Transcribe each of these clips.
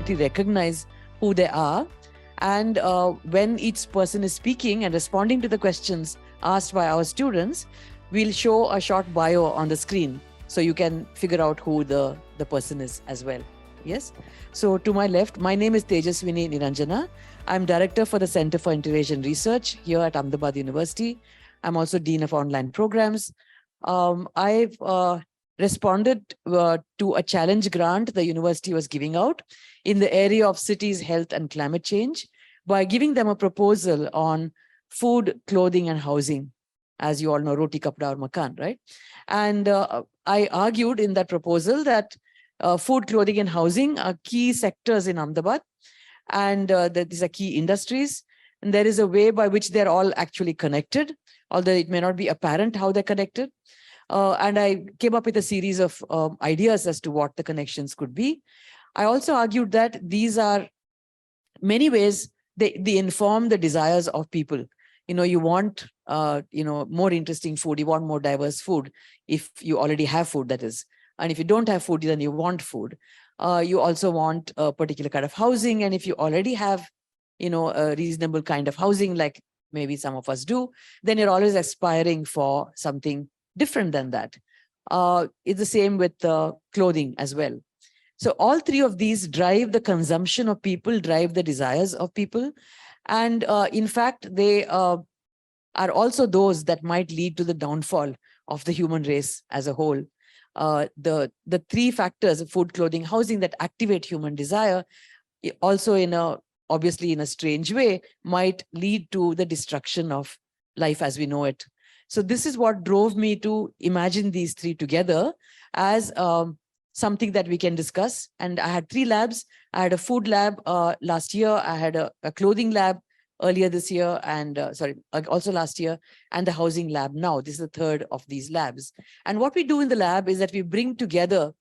immediately recognize who they are. And when each person is speaking and responding to the questions asked by our students, we'll show a short bio on the screen so you can figure out who the person is as well. Yes. So to my left, my name is Tejaswini Niranjana. I'm Director for the Center for Inter-Asian Research here at Ahmedabad University. I'm also Dean of Online Programs. I've responded to a challenge grant the university was giving out in the area of cities, health, and climate change by giving them a proposal on food, clothing, and housing. As you all know, roti, kapda, aur makan, right? And I argued in that proposal that food, clothing, and housing are key sectors in Ahmedabad, and that these are key industries. And there is a way by which they're all actually connected, although it may not be apparent how they're connected. And I came up with a series of ideas as to what the connections could be. I also argued that these are many ways they inform the desires of people. You want more interesting food, you want more diverse food if you already have food, that is. And if you don't have food, then you want food. You also want a particular kind of housing. And if you already have, a reasonable kind of housing, like maybe some of us do, then you're always aspiring for something different than that. It's the same with clothing as well. So all three of these drive the consumption of people, drive the desires of people. And in fact, they are also those that might lead to the downfall of the human race as a whole. The three factors of food, clothing, housing that activate human desire also obviously in a strange way might lead to the destruction of life as we know it. So this is what drove me to imagine these three together as something that we can discuss. And I had three labs. I had a food lab last year. I had a clothing lab earlier this year, and also last year, and the housing lab now. This is the third of these labs. And what we do in the lab is that we bring together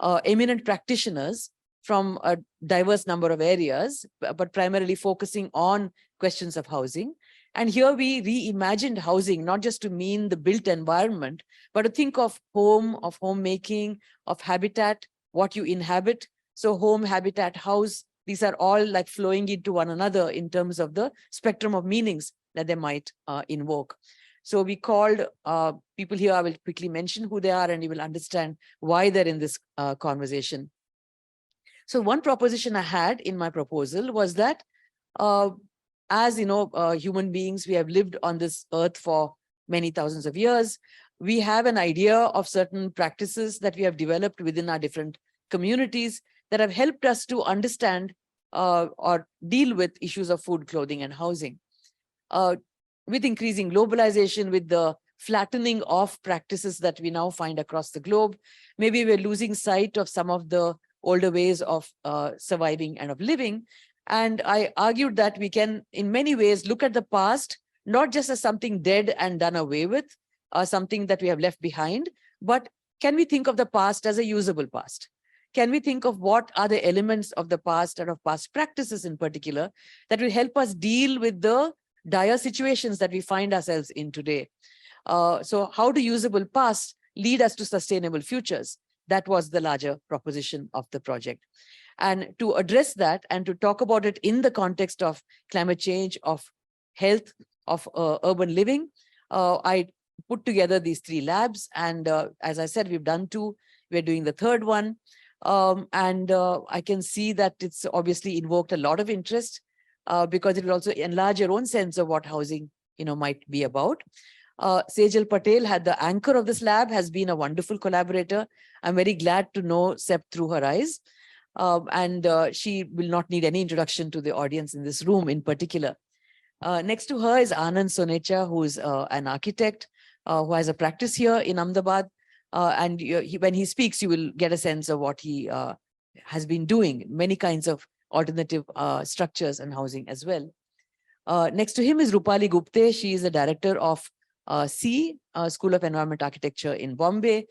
eminent practitioners from a diverse number of areas, but primarily focusing on questions of housing. And here we reimagined housing, not just to mean the built environment, but to think of home, of homemaking, of habitat, what you inhabit. So home, habitat, house, these are all like flowing into one another in terms of the spectrum of meanings that they might invoke. So we called people here, I will quickly mention who they are and you will understand why they're in this conversation. So one proposition I had in my proposal was that as human beings, we have lived on this earth for many thousands of years. We have an idea of certain practices that we have developed within our different communities that have helped us to understand or deal with issues of food, clothing, and housing. With increasing globalization, with the flattening of practices that we now find across the globe, maybe we're losing sight of some of the older ways of surviving and of living. And I argued that we can, in many ways, look at the past, not just as something dead and done away with, something that we have left behind, but can we think of the past as a usable past? Can we think of what are the elements of the past and of past practices in particular that will help us deal with the dire situations that we find ourselves in today? So how do usable past lead us to sustainable futures? That was the larger proposition of the project. And to address that and to talk about it in the context of climate change, of health, of urban living, I put together these three labs. And as I said, we've done two. We're doing the third one. I can see that it's obviously invoked a lot of interest because it will also enlarge your own sense of what housing might be about. Sejal Patel had the anchor of this lab, has been a wonderful collaborator. I'm very glad to know Sep through her eyes. She will not need any introduction to the audience in this room in particular. Next to her is Anand Sonecha, who is an architect who has a practice here in Ahmedabad. When he speaks, you will get a sense of what he has been doing, many kinds of alternative structures and housing as well. Next to him is Rupali Gupte. She is the director of School of Environment Architecture in Bombay.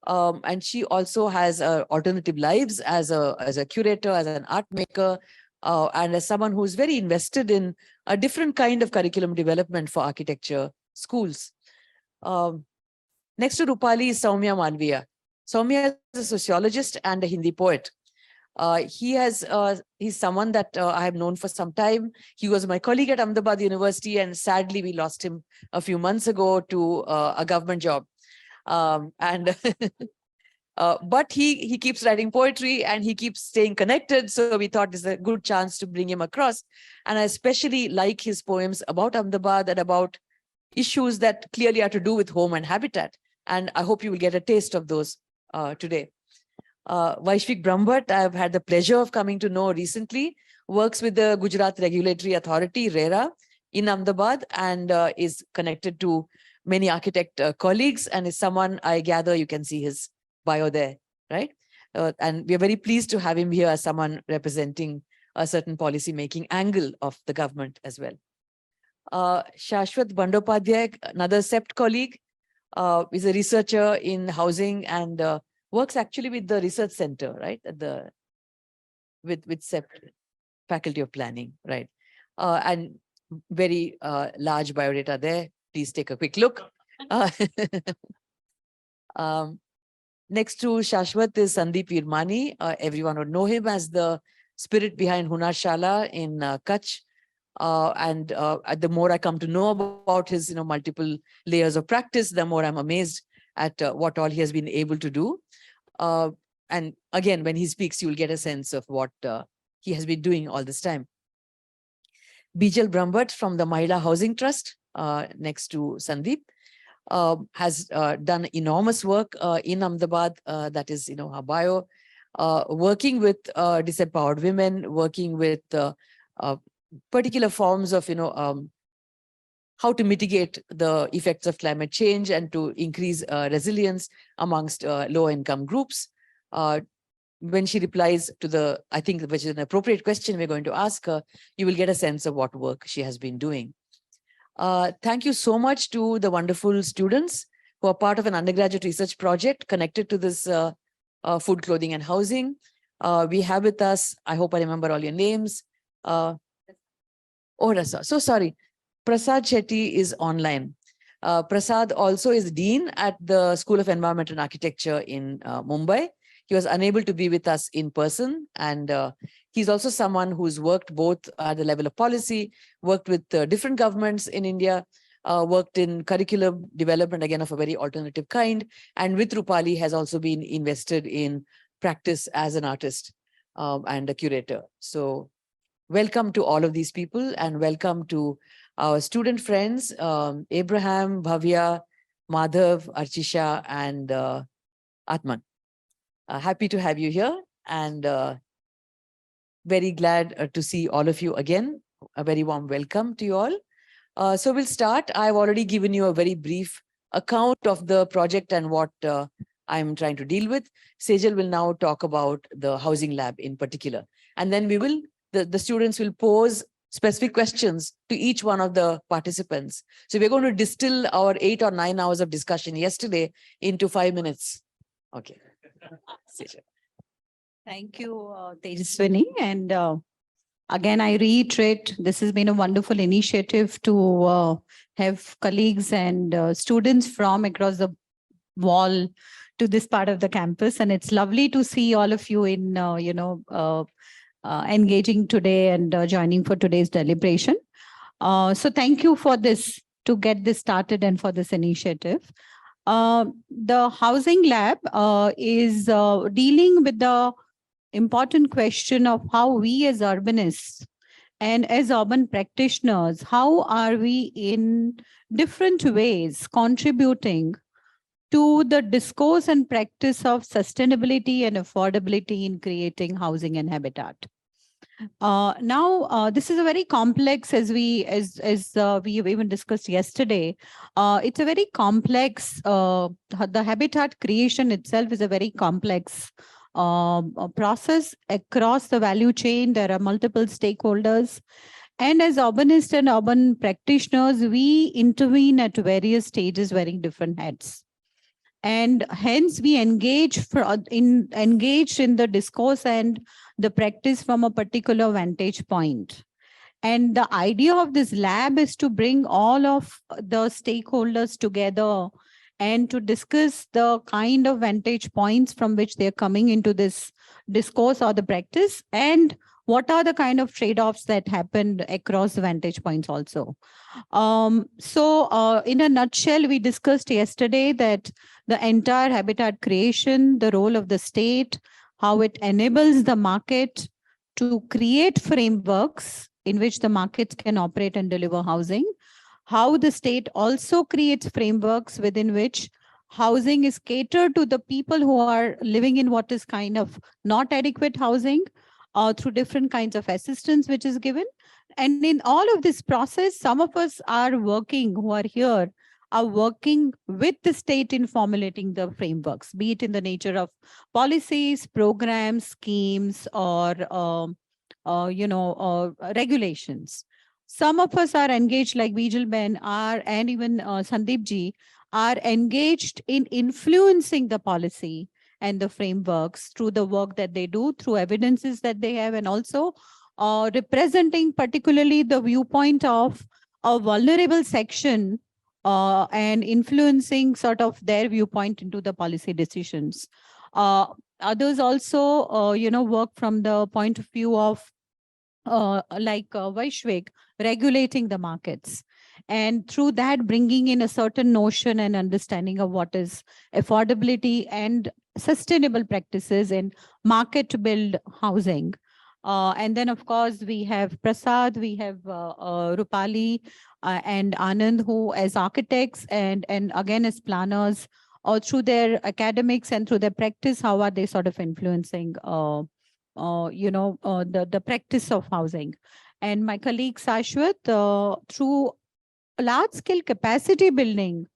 And she also has alternative lives as a curator, as an art maker, and as someone who's very invested in a different kind of curriculum development for architecture schools. Next to Rupali is Soumya Malviya. Soumya is a sociologist and a Hindi poet. He's someone that I have known for some time. He was my colleague at Ahmedabad University, and sadly we lost him a few months ago to a government job. And but he keeps writing poetry and he keeps staying connected. So we thought this is a good chance to bring him across. And I especially like his poems about Ahmedabad and about issues that clearly are to do with home and habitat. And I hope you will get a taste of those today. Vaishvik Brahmbhatt, I've had the pleasure of coming to know recently, works with the Gujarat Regulatory Authority, RERA, in Ahmedabad, and is connected to many architect colleagues, and is someone I gather you can see his bio there, right? And we are very pleased to have him here as someone representing a certain policy-making angle of the government as well. Shashwat Bandopadhyay, another CEPT colleague, is a researcher in housing and works actually with the research center, right? At the with CEPT, Faculty of Planning, right? And very large biodata there. Please take a quick look. Next to Shashwat is Sandeep Virmani. Everyone would know him as the spirit behind Hunarshala in Kutch. And the more I come to know about his multiple layers of practice, the more I'm amazed at what all he has been able to do. And again, when he speaks, you will get a sense of what he has been doing all this time. Bijal Brahmbhatt from the Mahila Housing Trust, next to Sandeep, has done enormous work in Ahmedabad. That is, her bio, working with disempowered women, working with particular forms of, how to mitigate the effects of climate change and to increase resilience amongst low-income groups. When she replies to the, I think, which is an appropriate question we're going to ask her, you will get a sense of what work she has been doing. Thank you so much to the wonderful students who are part of an undergraduate research project connected to this food, clothing, and housing. We have with us, I hope I remember all your names. So sorry, Prasad Shetty is online. Prasad also is Dean at the School of Environment and Architecture in Mumbai. He was unable to be with us in person, and he's also someone who's worked both at the level of policy, worked with different governments in India, worked in curriculum development, again, of a very alternative kind, and with Rupali has also been invested in practice as an artist and a curator. So welcome to all of these people, and welcome to our student friends, Abraham, Bhavya, Madhav, Archisha, and Atman. Happy to have you here, and very glad to see all of you again. A very warm welcome to you all. So we'll start. I've already given you a very brief account of the project and what I'm trying to deal with. Sejal will now talk about the housing lab in particular. And then we will, the students will pose specific questions to each one of the participants. So we're going to distill our 8 or 9 hours of discussion yesterday into 5 minutes. Okay. Thank you, Tejaswini. And again, I reiterate, this has been a wonderful initiative to have colleagues and students from across the wall to this part of the campus. And it's lovely to see all of you in, engaging today and joining for today's deliberation. So thank you for this, to get this started and for this initiative. The housing lab is dealing with the important question of how we as urbanists and as urban practitioners, how are we in different ways contributing to the discourse and practice of sustainability and affordability in creating housing and habitat. Now, this is a very complex, as we have even discussed yesterday. It's a very complex. The habitat creation itself is a very complex process across the value chain. There are multiple stakeholders, and as urbanists and urban practitioners, we intervene at various stages, wearing different hats. And hence we engaged in the discourse and the practice from a particular vantage point. And the idea of this lab is to bring all of the stakeholders together and to discuss the kind of vantage points from which they're coming into this discourse or the practice, and what are the kind of trade-offs that happened across the vantage points also. In a nutshell, we discussed yesterday that the entire habitat creation, the role of the state, how it enables the market to create frameworks in which the markets can operate and deliver housing, how the state also creates frameworks within which housing is catered to the people who are living in what is kind of not adequate housing, through different kinds of assistance which is given. And in all of this process, some of us are working, who are here, are working with the state in formulating the frameworks, be it in the nature of policies, programs, schemes, or regulations. Some of us are engaged, like Bijal Ben are, and even Sandeep ji, are engaged in influencing the policy and the frameworks through the work that they do, through evidences that they have, and also representing particularly the viewpoint of a vulnerable section, and influencing sort of their viewpoint into the policy decisions. Others also, work from the point of view of Vaishvik, regulating the markets. And through that, bringing in a certain notion and understanding of what is affordability and sustainable practices in market build housing. And then, of course, we have Prasad, we have Rupali and Anand, who as architects and again as planners, or through their academics and through their practice, how are they sort of influencing the practice of housing. And my colleague Sashwat, through large scale capacity building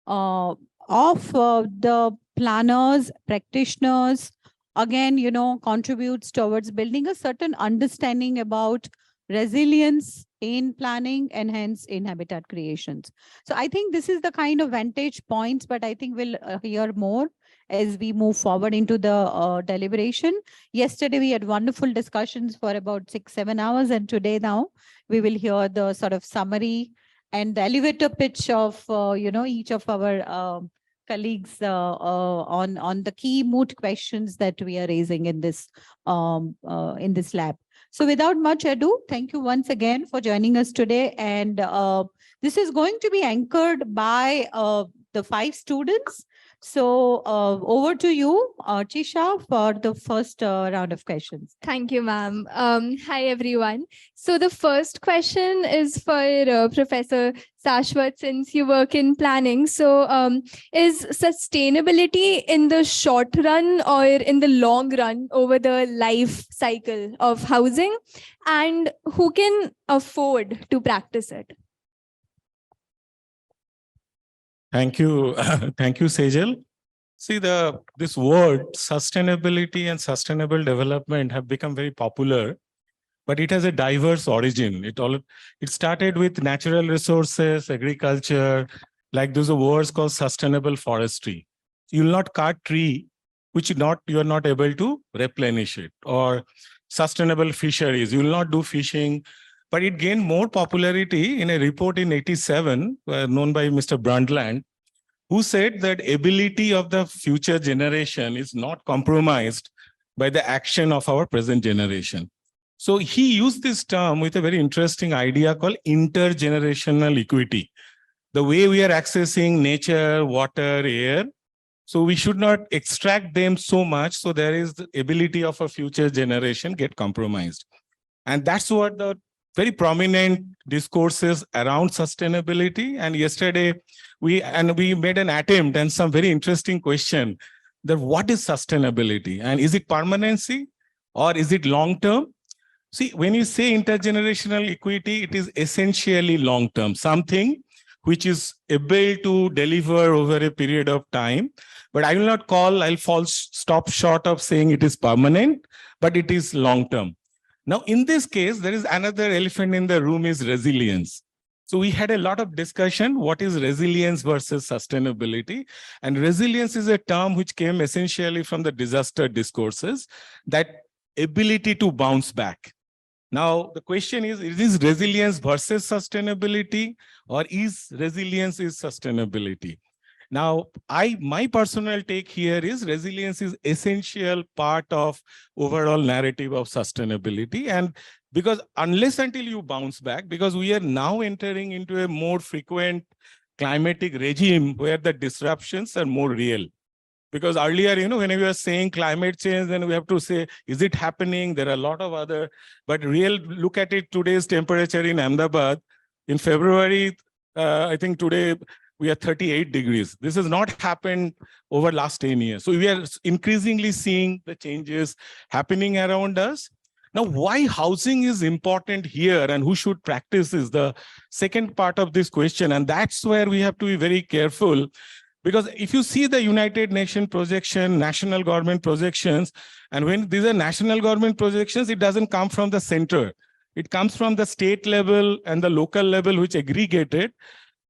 of the planners, practitioners, again, contributes towards building a certain understanding about resilience in planning and hence in habitat creations. So I think this is the kind of vantage points, but I think we'll hear more as we move forward into the deliberation. Yesterday, we had wonderful discussions for about 6-7 hours, and today now we will hear the sort of summary and the elevator pitch of each of our colleagues on the key moot questions that we are raising in this lab. So without much ado, thank you once again for joining us today. And this is going to be anchored by the 5 students. So over to you, Chisha, for the first round of questions. Thank you, ma'am. Hi, everyone. So the first question is for Professor Sashwat, since you work in planning. So is sustainability in the short run or in the long run over the life cycle of housing? And who can afford to practice it? Thank you. Thank you, Sejal. See, this word sustainability and sustainable development have become very popular, but it has a diverse origin. It started with natural resources, agriculture, like those words called sustainable forestry. You will not cut tree which you are not able to replenish it, or sustainable fisheries. You will not do fishing. But it gained more popularity in a report in 87, known by Mr. Brundtland, who said that ability of the future generation is not compromised by the action of our present generation. So he used this term with a very interesting idea called intergenerational equity. The way we are accessing nature, water, air, so we should not extract them so much, so there is the ability of a future generation get compromised. And that's what the very prominent discourses around sustainability. And yesterday, we made an attempt and some very interesting question that what is sustainability? And is it permanency or is it long-term? See, when you say intergenerational equity, it is essentially long-term, something which is able to deliver over a period of time. But I'll stop short of saying it is permanent, but it is long-term. Now, in this case, there is another elephant in the room, is resilience. So we had a lot of discussion, what is resilience versus sustainability? And resilience is a term which came essentially from the disaster discourses, that ability to bounce back. Now, the question is resilience versus sustainability, or is resilience is sustainability? Now, my personal take here is resilience is essential part of overall narrative of sustainability. And because unless until you bounce back, because we are now entering into a more frequent climatic regime where the disruptions are more real. Because earlier, when we were saying climate change, then we have to say, is it happening? There are a lot of other, but look at it, today's temperature in Ahmedabad. In February, I think today we are 38 degrees. This has not happened over last 10 years. So we are increasingly seeing the changes happening around us. Now, why housing is important here and who should practice is the second part of this question. And that's where we have to be very careful. Because if you see the United Nations projection, national government projections, and when these are national government projections, it doesn't come from the center. It comes from the state level and the local level, which aggregated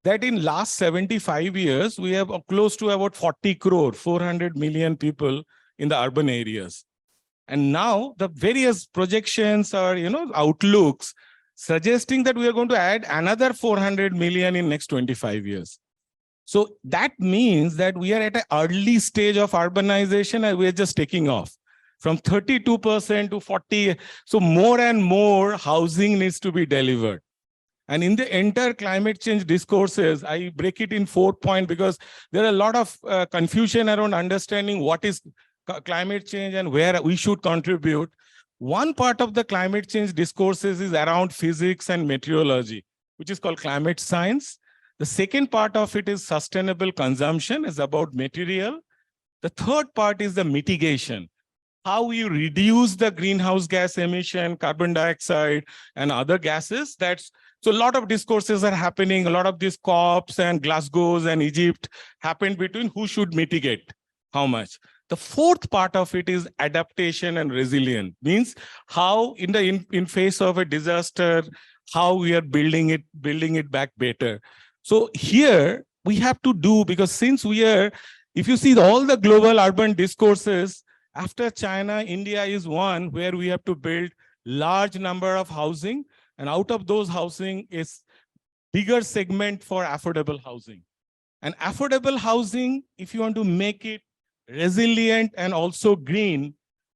that in last 75 years, we have close to about 40 crore, 400 million people in the urban areas. And now the various projections or, outlooks suggesting that we are going to add another 400 million in next 25 years. So that means that we are at an early stage of urbanization and we are just taking off from 32% to 40%. So more and more housing needs to be delivered. And in the entire climate change discourses, I break it in 4 points because there are a lot of confusion around understanding what is climate change and where we should contribute. One part of the climate change discourses is around physics and meteorology, which is called climate science. The second part of it is sustainable consumption, is about material. The third part is the mitigation, how you reduce the greenhouse gas emission, carbon dioxide, and other gases. So a lot of discourses are happening. A lot of these COPs and Glasgow's and Egypt happened between who should mitigate how much. The fourth part of it is adaptation and resilience, means how in face of a disaster, how we are building it back better. So here we have to do, because since if you see all the global urban discourses, after China, India is one where we have to build large number of housing, and out of those housing is bigger segment for affordable housing. And affordable housing, if you want to make it resilient and also green,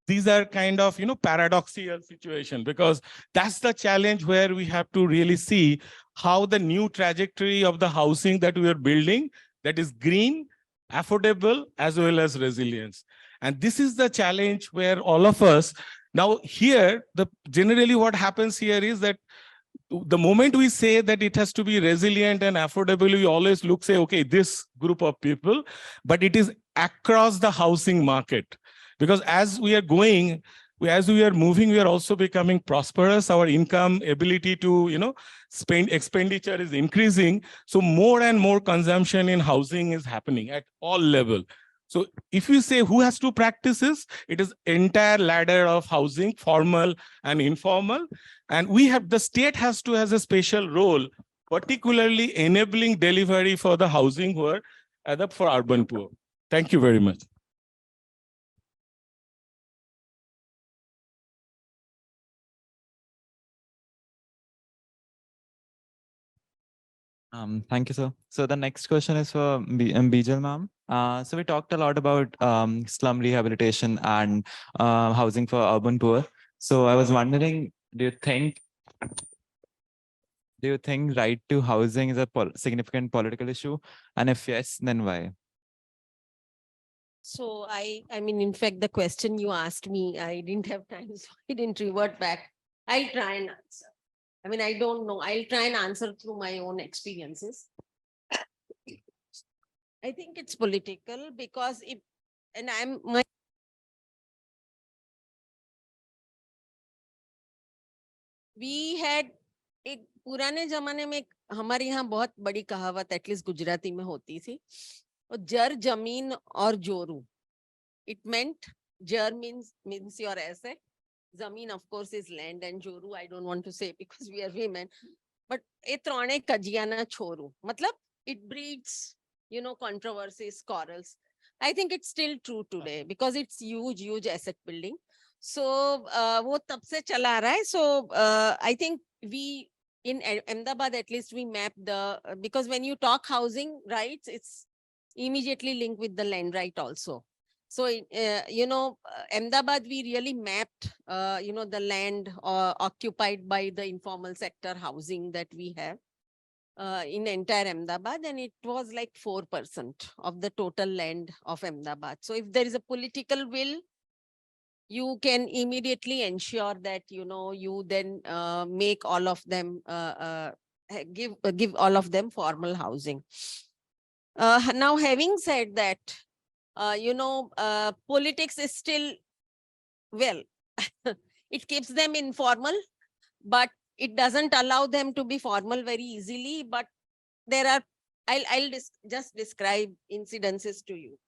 these are kind of, paradoxical situation, because that's the challenge where we have to really see how the new trajectory of the housing that we are building, that is green, affordable, as well as resilience. And this is the challenge where all of us, now here, generally what happens here is that the moment we say that it has to be resilient and affordable, we always say, okay, this group of people, but it is across the housing market. Because as we are moving, we are also becoming prosperous. Our income ability to, spend expenditure is increasing. So more and more consumption in housing is happening at all levels. So if you say who has to practice this, it is entire ladder of housing, formal and informal. And the state has a special role, particularly enabling delivery for the housing for urban poor. Thank you very much. Thank you, sir. So the next question is for Bijal ma'am. So we talked a lot about slum rehabilitation and housing for urban poor. So I was wondering, do you think right to housing is a significant political issue? And if yes, then why? So I mean, in fact, the question you asked me, I didn't have time, so I didn't revert back. I'll try and answer. I mean, I don't know. I'll try and answer through my own experiences. I think it's political because we had एक पुराने जमाने में हमारे यहाँ बहुत बड़ी कहावत at least Gujarati में होती थी, जर जमीन और जोरू. It meant jar means your asset. Zameen, of course, is land, and joru I don't want to say because we are women. But e trone kajiyana choru. Matlab it breeds, controversies, quarrels. I think it's still true today because it's huge asset building. So wo tab se chala raha hai. So I think we in Ahmedabad at least we map because when you talk housing rights, immediately linked with the land right also. So, Ahmedabad, we really mapped, the land occupied by the informal sector housing that we have in entire Ahmedabad, and it was like 4% of the total land of Ahmedabad. So if there is a political will, you can immediately ensure that, you then make all of them, give all of them formal housing. Now, having said that, politics is still, well, it keeps them informal, but it doesn't allow them to be formal very easily. But there are, I'll just describe incidences to you.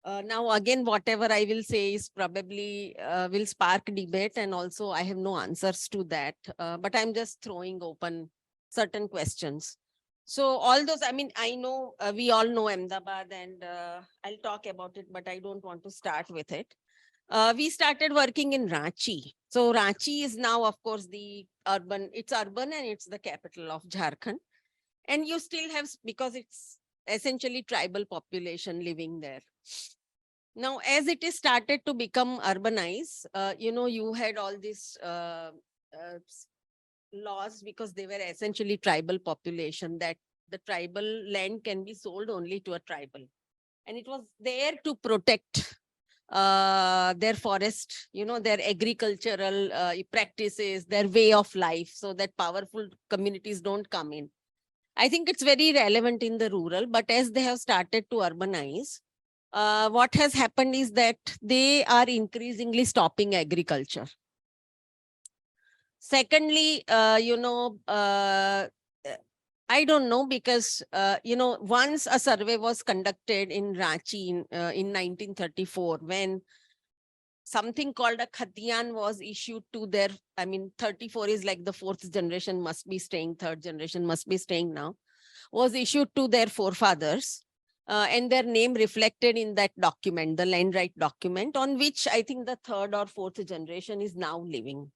Now, again, whatever I will say is probably will spark debate, and also I have no answers to that. But I'm just throwing open certain questions. So all those, I mean, I know we all know Ahmedabad, and I'll talk about it, but I don't want to start with it. We started working in Ranchi. So Ranchi is now, of course, it's urban and it's the capital of Jharkhand. And you still have, because it's essentially tribal population living there. Now, as it is started to become urbanized, you had all these laws, because they were essentially tribal population, that the tribal land can be sold only to a tribal. And it was there to protect their forest, their agricultural practices, their way of life, so that powerful communities don't come in. I think it's very relevant in the rural, but as they have started to urbanize, what has happened is that they are increasingly stopping agriculture. Secondly, I don't know, because, once a survey was conducted in Ranchi in 1934, when something called a Khatiyan was issued to their, 34 is like the fourth generation must be staying, third generation must be staying now, was issued to their forefathers, and their name reflected in that document, the land right document, on which I think the third or fourth generation is now living.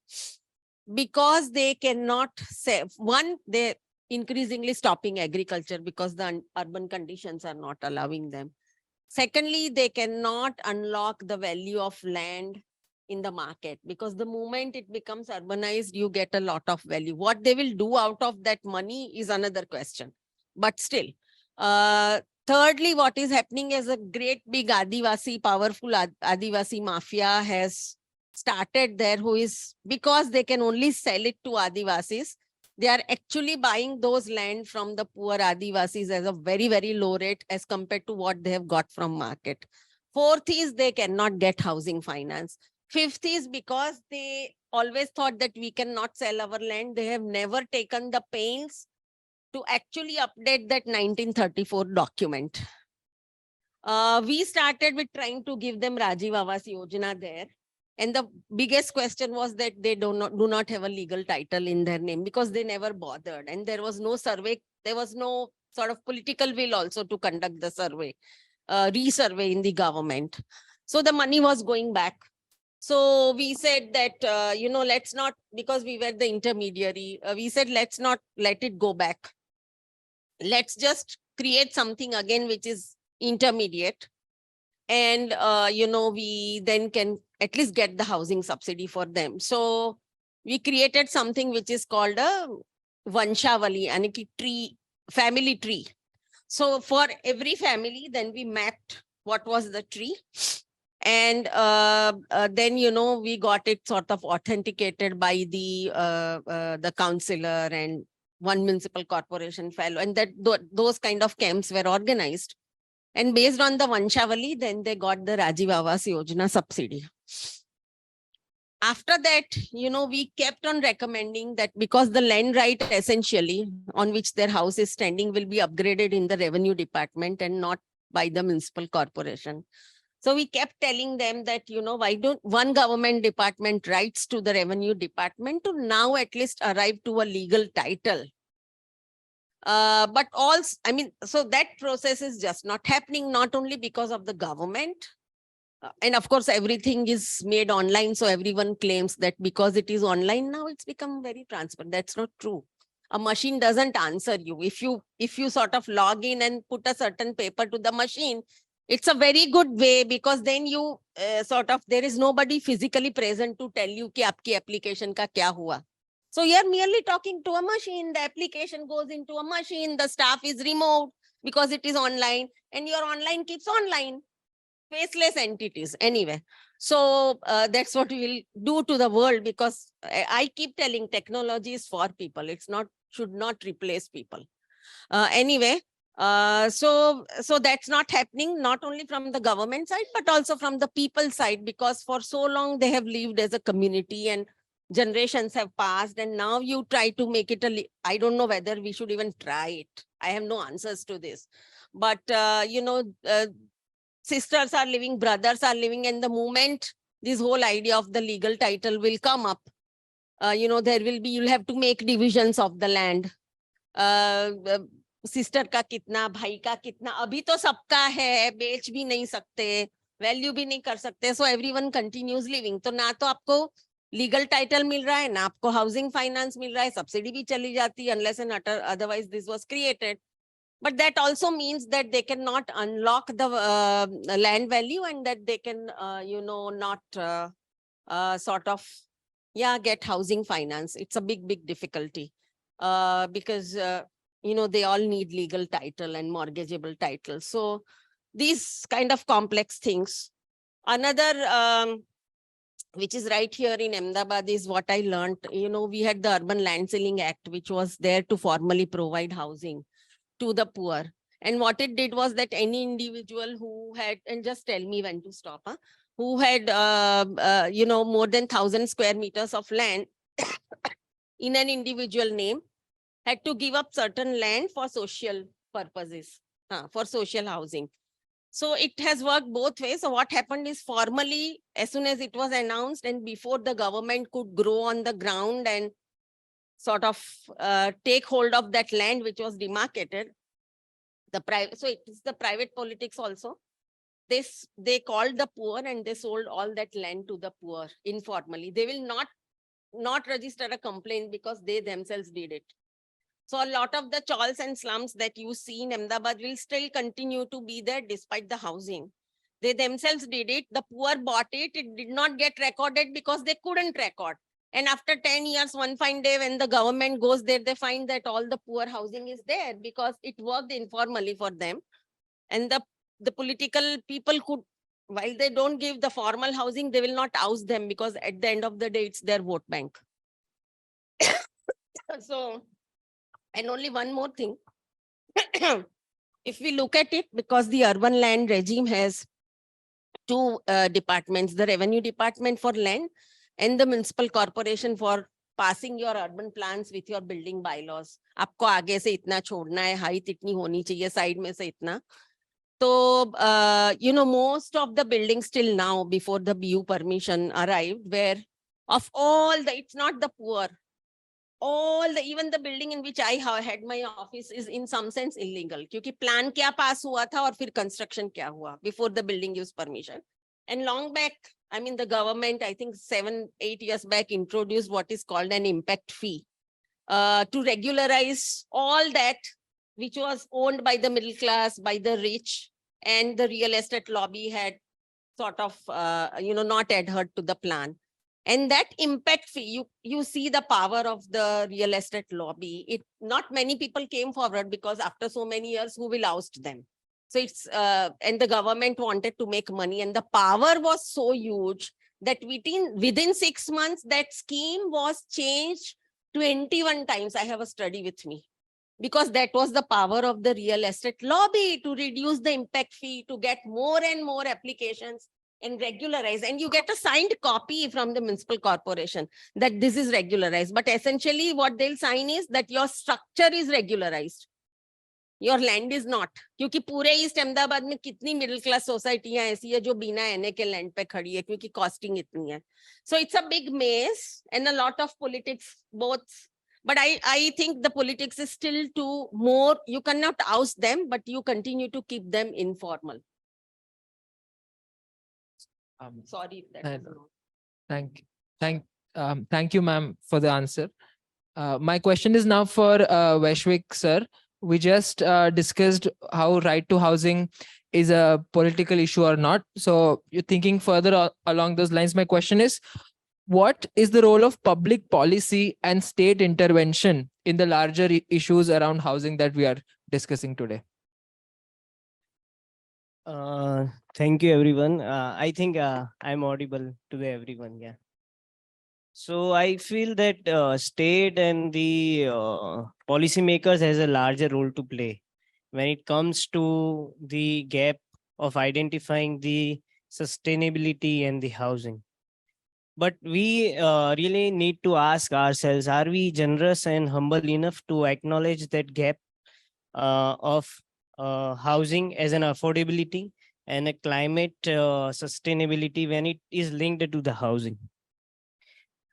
Because they cannot say, one, they increasingly stopping agriculture because the urban conditions are not allowing them. Secondly, they cannot unlock the value of land in the market, because the moment it becomes urbanized, you get a lot of value. What they will do out of that money is another question. But still, thirdly, what is happening is a great big Adivasi, powerful Adivasi mafia has started there, who is, because they can only sell it to Adivasis, they are actually buying those land from the poor Adivasis as a very, very low rate as compared to what they have got from market. Fourth is they cannot get housing finance. Fifth is because they always thought that we cannot sell our land. They have never taken the pains to actually update that 1934 document. We started with trying to give them Rajiv Awas Yojana there. And the biggest question was that they do not have a legal title in their name, because they never bothered. And there was no survey. There was no sort of political will also to conduct the survey, resurvey in the government. So the money was going back. So we said that, let's not, because we were the intermediary, we said, let's not let it go back. Let's just create something again, which is intermediate. And, we then can at least get the housing subsidy for them. So we created something which is called a Vanshavali, and a tree, family tree. So for every family, then we mapped what was the tree. And then, we got it sort of authenticated by the councillor and one municipal corporation fellow. And that those kind of camps were organized. And based on the Vanshavali, then they got the Rajiv Awas Yojana subsidy. After that, we kept on recommending that, because the land right essentially on which their house is standing will be upgraded in the revenue department and not by the municipal corporation. So we kept telling them that, why don't one government department writes to the revenue department to now at least arrive to a legal title. But also, so that process is just not happening, not only because of the government. And of course, everything is made online. So everyone claims that because it is online now, it's become very transparent. That's not true. A machine doesn't answer you. If you sort of log in and put a certain paper to the machine, it's a very good way, because then you sort of, there is nobody physically present to tell you कि आपकी application का क्या हुआ. So you're merely talking to a machine, the application goes into a machine, the staff is removed because it is online, and your online keeps online. Faceless entities anyway. So that's what we will do to the world, because I keep telling technology is for people. It's not, should not replace people. Anyway, so that's not happening, not only from the government side, but also from the people side, because for so long they have lived as a community and generations have passed, and now you try to make it I don't know whether we should even try it. I have no answers to this, but sisters are living, brothers are living, and the moment this whole idea of the legal title will come up, there will be, you'll have to make divisions of the land. Sister का कितना, भाई का कितना, अभी तो सबका है, बेच भी नहीं सकते, वैल्यू भी नहीं कर सकते, सो एवरीवन कंटिन्यूज लिविंग. तो ना तो आपको लीगल टाइटल मिल रहा है, ना आपको हाउसिंग फाइनेंस मिल रहा है, सब्सिडी भी चली जाती है, unless and otherwise this was created. But that also means that they cannot unlock the land value, and that they can, not sort of, get housing finance. It's a big difficulty because, they all need legal title and mortgageable title. So these kind of complex things. Another, which is right here in Ahmedabad, is what I learned. We had the Urban Land Ceiling Act, which was there to formally provide housing to the poor. And what it did was that any individual who had, and just tell me when to stop, who had, more than 1,000 square meters of land in an individual name, had to give up certain land for social purposes, for social housing. So it has worked both ways. So what happened is, formally, as soon as it was announced and before the government could grow on the ground and sort of take hold of that land which was demarcated, so it is the private politics also. They called the poor and they sold all that land to the poor informally. They will not register a complaint because they themselves did it. So a lot of the chawls and slums that you see in Ahmedabad will still continue to be there despite the housing. They themselves did it. The poor bought it. It did not get recorded because they couldn't record. And after 10 years, one fine day, when the government goes there, they find that all the poor housing is there because it worked informally for them. And the political people could, while they don't give the formal housing, they will not oust them, because at the end of the day, it's their vote bank. So, and only one more thing. If we look at it, because the urban land regime has two departments, the revenue department for land and the municipal corporation for passing your urban plans with your building bylaws. आपको आगे से इतना छोड़ना है, height इतनी होनी चाहिए, side में से इतना. So, most of the buildings till now, before the BU permission arrived, where of all the, it's not the poor, even the building in which I had my office is in some sense illegal. क्योंकि plan क्या pass हुआ था और फिर construction क्या हुआ before the building use permission. And long back, I mean, the government, I think 7-8 years back, introduced what is called an impact fee to regularize all that which was owned by the middle class, by the rich, and the real estate lobby had sort of, not adhered to the plan. And that impact fee, you see the power of the real estate lobby. Not many people came forward, because after so many years, who will oust them? So it's, and the government wanted to make money, and the power was so huge that within 6 months, that scheme was changed 21 times. I have a study with me, because that was the power of the real estate lobby to reduce the impact fee, to get more and more applications and regularize. And you get a signed copy from the municipal corporation that this is regularized. But essentially what they'll sign is that your structure is regularized. Your land is not. क्योंकि पूरे east Ahmedabad में कितनी middle class सोसाइटियां ऐसी है जो बिना NA के land पे खड़ी है, क्योंकि कॉस्टिंग इतनी है. So it's a big maze and a lot of politics both. But I think the politics is still too more. You cannot oust them, but you continue to keep them informal. Sorry if that is wrong. Thank you, ma'am, for the answer. My question is now for Vaishwik sir. We just discussed how right to housing is a political issue or not. So you're thinking further along those lines. My question is, what is the role of public policy and state intervention in the larger issues around housing that we are discussing today? Thank you, everyone. I think I'm audible to everyone. Yeah. So I feel that state and the policymakers has a larger role to play when it comes to the gap of identifying the sustainability and the housing. But we really need to ask ourselves: are we generous and humble enough to acknowledge that gap of housing as an affordability and a climate sustainability when it is linked to the housing?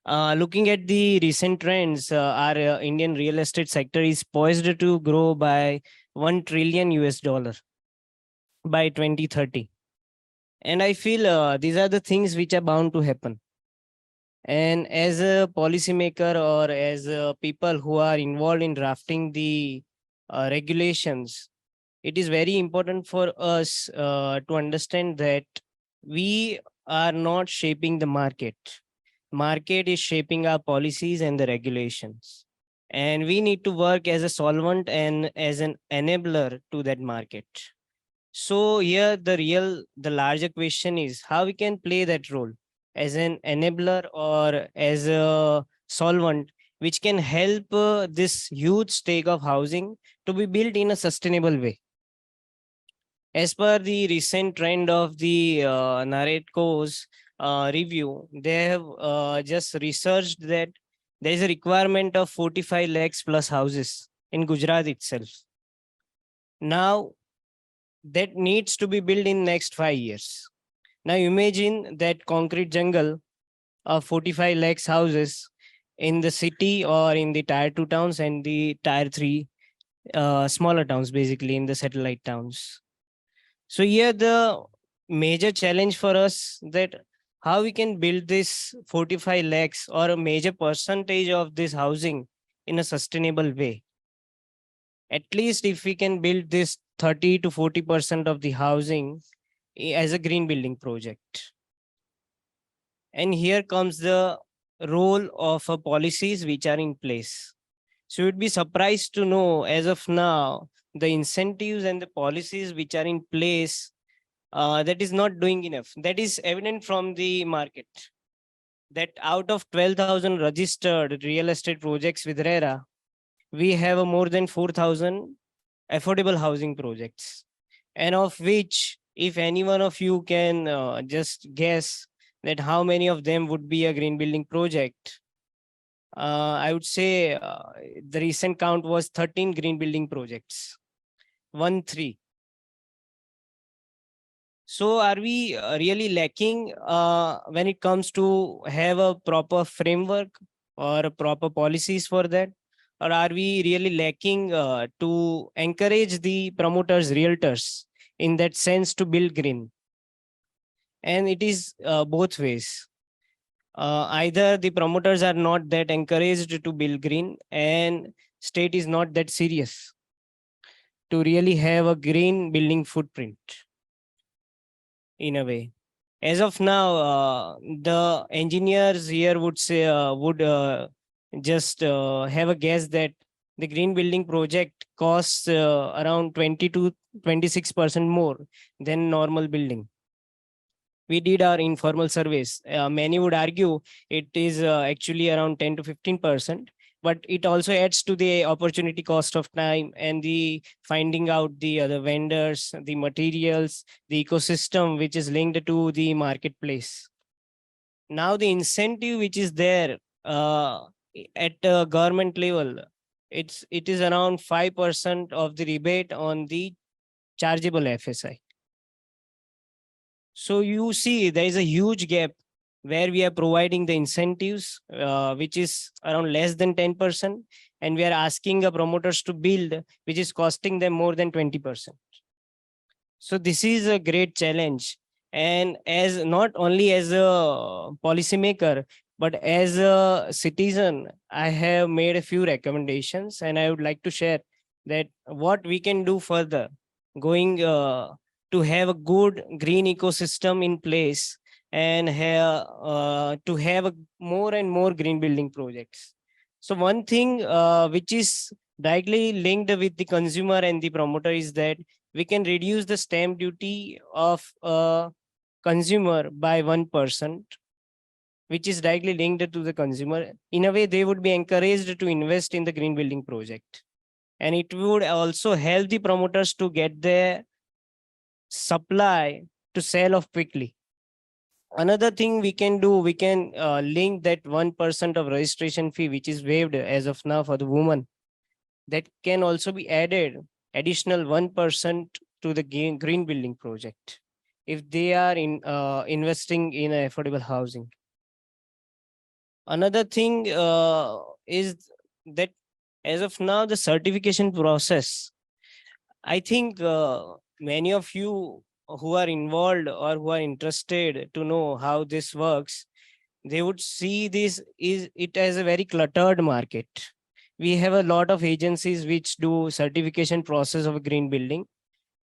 Looking at the recent trends, our Indian real estate sector is poised to grow by 1 trillion US dollar by 2030. And I feel these are the things which are bound to happen. And as a policymaker or as people who are involved in drafting the regulations, it is very important for us to understand that we are not shaping the market. Market is shaping our policies and the regulations. And we need to work as a solvent and as an enabler to that market. So here the larger question is how we can play that role as an enabler or as a solvent which can help this huge stake of housing to be built in a sustainable way. As per the recent trend of the Narrateco's review, they have just researched that there is a requirement of 45 lakhs plus houses in Gujarat itself. Now, that needs to be built in next 5 years. Now imagine that concrete jungle of 45 lakhs houses in the city or in the tier 2 towns and the tier 3 smaller towns, basically in the satellite towns. So here the major challenge for us that how we can build this 45 lakhs or a major percentage of this housing in a sustainable way. At least if we can build this 30 to 40% of the housing as a green building project. And here comes the role of policies which are in place. So you'd be surprised to know as of now, the incentives and the policies which are in place that is not doing enough. That is evident from the market. That out of 12,000 registered real estate projects with RERA, we have more than 4,000 affordable housing projects. And of which, if any one of you can just guess that how many of them would be a green building project, I would say the recent count was 13 green building projects. 13. So are we really lacking when it comes to have a proper framework or proper policies for that? Or are we really lacking to encourage the promoters, realtors in that sense to build green? And it is both ways. Either the promoters are not that encouraged to build green and state is not that serious to really have a green building footprint in a way. As of now, the engineers here would say, just have a guess that the green building project costs around 20 to 26% more than normal building. We did our informal surveys. Many would argue it is actually around 10 to 15%, but it also adds to the opportunity cost of time and the finding out the other vendors, the materials, the ecosystem which is linked to the marketplace. Now the incentive which is there at government level, it is around 5% of the rebate on the chargeable FSI. So you see there is a huge gap where we are providing the incentives, which is around less than 10%, and we are asking the promoters to build, which is costing them more than 20%. So this is a great challenge. And as not only as a policymaker, But as a citizen, I have made a few recommendations, and I would like to share that what we can do further, going to have a good green ecosystem in place, and to have more and more green building projects. So one thing which is directly linked with the consumer and the promoter is that we can reduce the stamp duty of consumer by 1%, which is directly linked to the consumer. In a way, they would be encouraged to invest in the green building project. And it would also help the promoters to get their supply to sell off quickly. Another thing we can do, we can link that 1% of registration fee, which is waived as of now for the woman, that can also be added additional 1% to the green building project if they are investing in affordable housing. Another thing is that as of now, the certification process, I think many of you who are involved or who are interested to know how this works, they would see this is it as a very cluttered market. We have a lot of agencies which do certification process of a green building.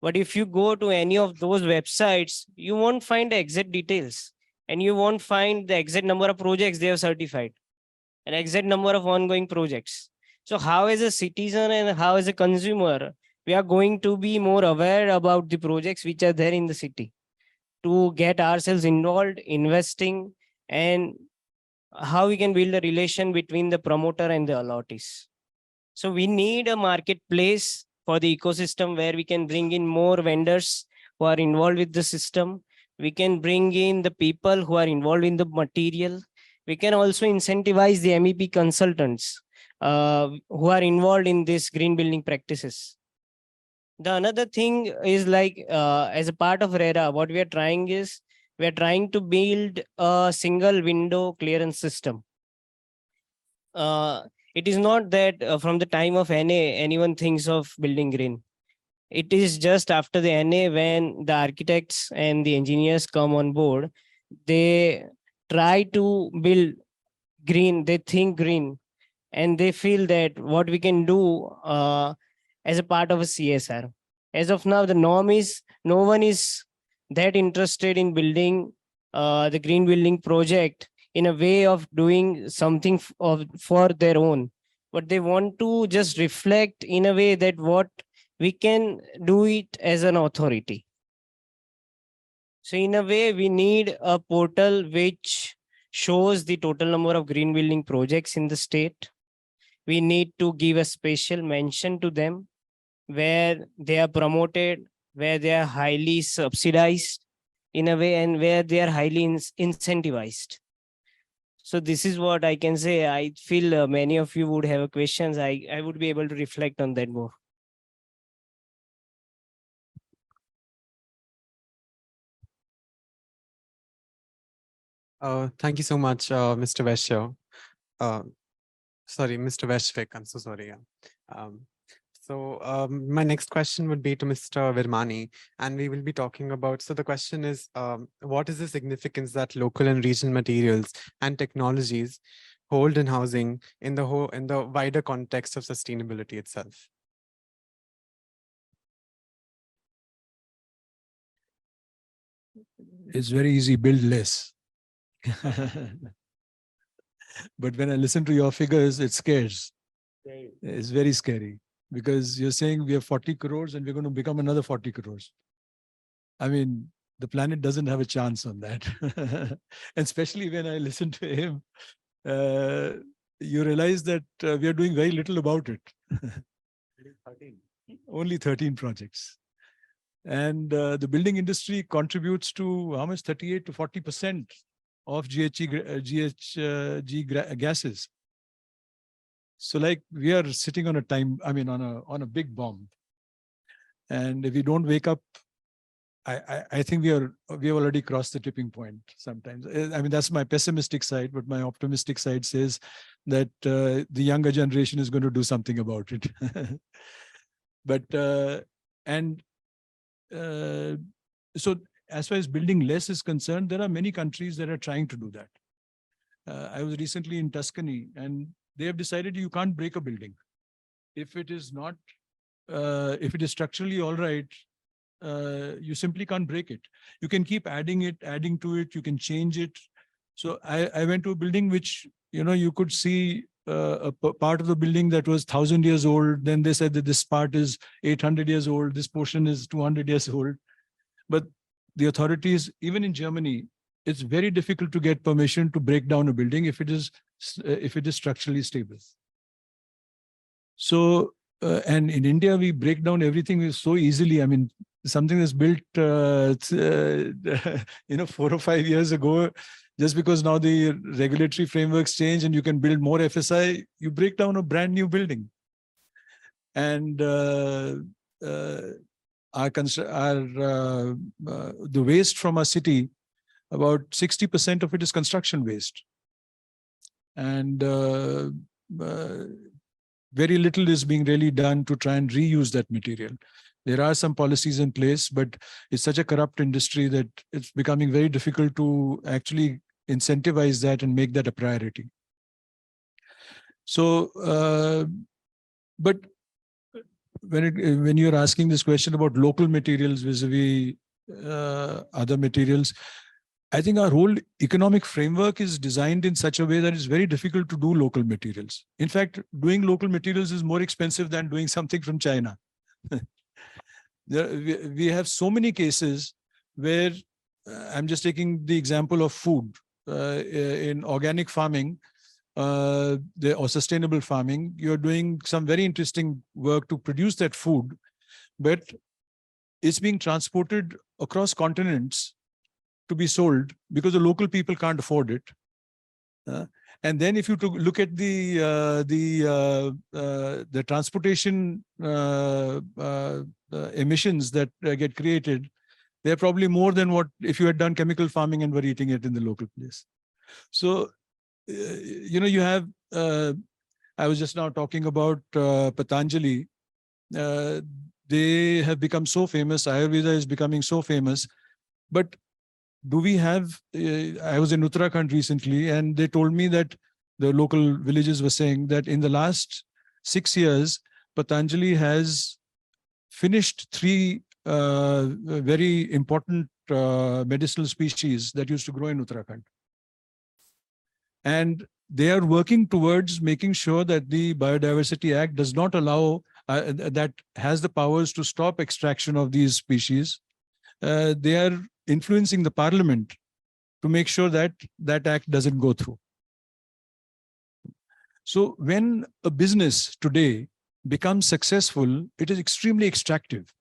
But if you go to any of those websites, you won't find the exact details, and you won't find the exact number of projects they have certified, an exact number of ongoing projects. So how as a citizen and how as a consumer, we are going to be more aware about the projects which are there in the city to get ourselves involved, investing, and how we can build a relation between the promoter and the allottees. So we need a marketplace for the ecosystem where we can bring in more vendors who are involved with the system. We can bring in the people who are involved in the material. We can also incentivize the MEP consultants who are involved in this green building practices. The another thing is like as a part of RERA, what we are trying is we are trying to build a single window clearance system. It is not that from the time of NA, anyone thinks of building green. It is just after the NA when the architects and the engineers come on board, they try to build green, they think green, and they feel that what we can do as a part of a CSR. As of now, the norm is no one is that interested in building the green building project in a way of doing something for their own, but they want to just reflect in a way that what we can do it as an authority. So in a way, we need a portal which shows the total number of green building projects in the state. We need to give a special mention to them where they are promoted, where they are highly subsidized in a way, and where they are highly incentivized. So this is what I can say. I feel many of you would have questions. I would be able to reflect on that more. Thank you so much, Mr. Vaishya. Sorry, Mr. Vaishvik. I'm so sorry. Yeah. My next question would be to Mr. Virmani, and we will be talking about, so the question is, what is the significance that local and regional materials and technologies hold in housing in the wider context of sustainability itself? It's very easy, build less. But when I listen to your figures, it scares. It's very scary because you're saying we have 40 crores and we're going to become another 40 crores. I mean, the planet doesn't have a chance on that. And especially when I listen to him, you realize that we are doing very little about it. Only 13 projects. And the building industry contributes to how much? 38 to 40% of GHG gases. So like we are sitting on on a big bomb. And if we don't wake up, I think we have already crossed the tipping point sometimes. I mean, that's my pessimistic side, but my optimistic side says that the younger generation is going to do something about it. But, so as far as building less is concerned, there are many countries that are trying to do that. I was recently in Tuscany, and they have decided you can't break a building. If it is not, if it is structurally all right, you simply can't break it. You can keep adding to it, you can change it. So I went to a building which, you could see part of the building that was 1,000 years old. Then they said that this part is 800 years old, this portion is 200 years old. But the authorities, even in Germany, it's very difficult to get permission to break down a building if it is structurally stable. So, and in India, we break down everything so easily. I mean, something that's built, 4 or 5 years ago, just because now the regulatory frameworks change and you can build more FSI, you break down a brand new building. And the waste from our city, about 60% of it is construction waste. And very little is being really done to try and reuse that material. There are some policies in place, but it's such a corrupt industry that it's becoming very difficult to actually incentivize that and make that a priority. So, but when you're asking this question about local materials vis-a-vis other materials, I think our whole economic framework is designed in such a way that it's very difficult to do local materials. In fact, doing local materials is more expensive than doing something from China. We have so many cases where, I'm just taking the example of food. In organic farming or sustainable farming, you're doing some very interesting work to produce that food, but it's being transported across continents to be sold because the local people can't afford it. And then if you look at the transportation emissions that get created, they're probably more than what if you had done chemical farming and were eating it in the local place. So, you have, I was just now talking about Patanjali. They have become so famous. Ayurveda is becoming so famous. But do we have, I was in Uttarakhand recently, and they told me that the local villages were saying that in the last 6 years, Patanjali has finished 3 very important medicinal species that used to grow in Uttarakhand. And they are working towards making sure that the Biodiversity Act does not allow, that has the powers to stop extraction of these species. They are influencing the parliament to make sure that that act doesn't go through. So when a business today becomes successful, it is extremely extractive.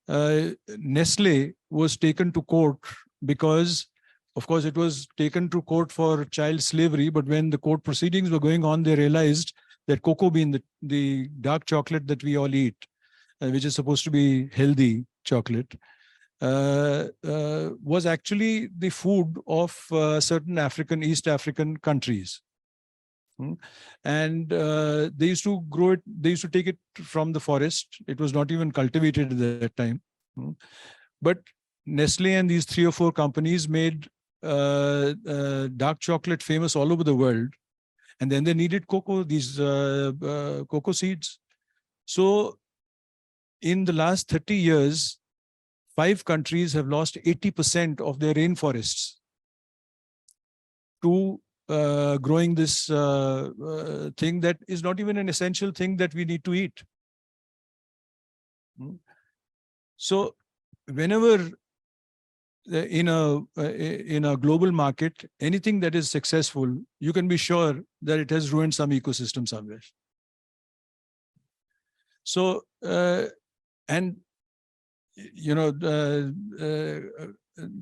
Nestle was taken to court because, of course, it was taken to court for child slavery, but when the court proceedings were going on, they realized that cocoa bean, the dark chocolate that we all eat, which is supposed to be healthy chocolate, was actually the food of certain East African countries. And they used to grow it, they used to take it from the forest. It was not even cultivated at that time. But Nestle and these 3 or 4 companies made dark chocolate famous all over the world. And then they needed cocoa, these cocoa seeds. So in the last 30 years, 5 countries have lost 80% of their rainforests to growing this thing that is not even an essential thing that we need to eat. So whenever in a global market, anything that is successful, you can be sure that it has ruined some ecosystem somewhere. So, and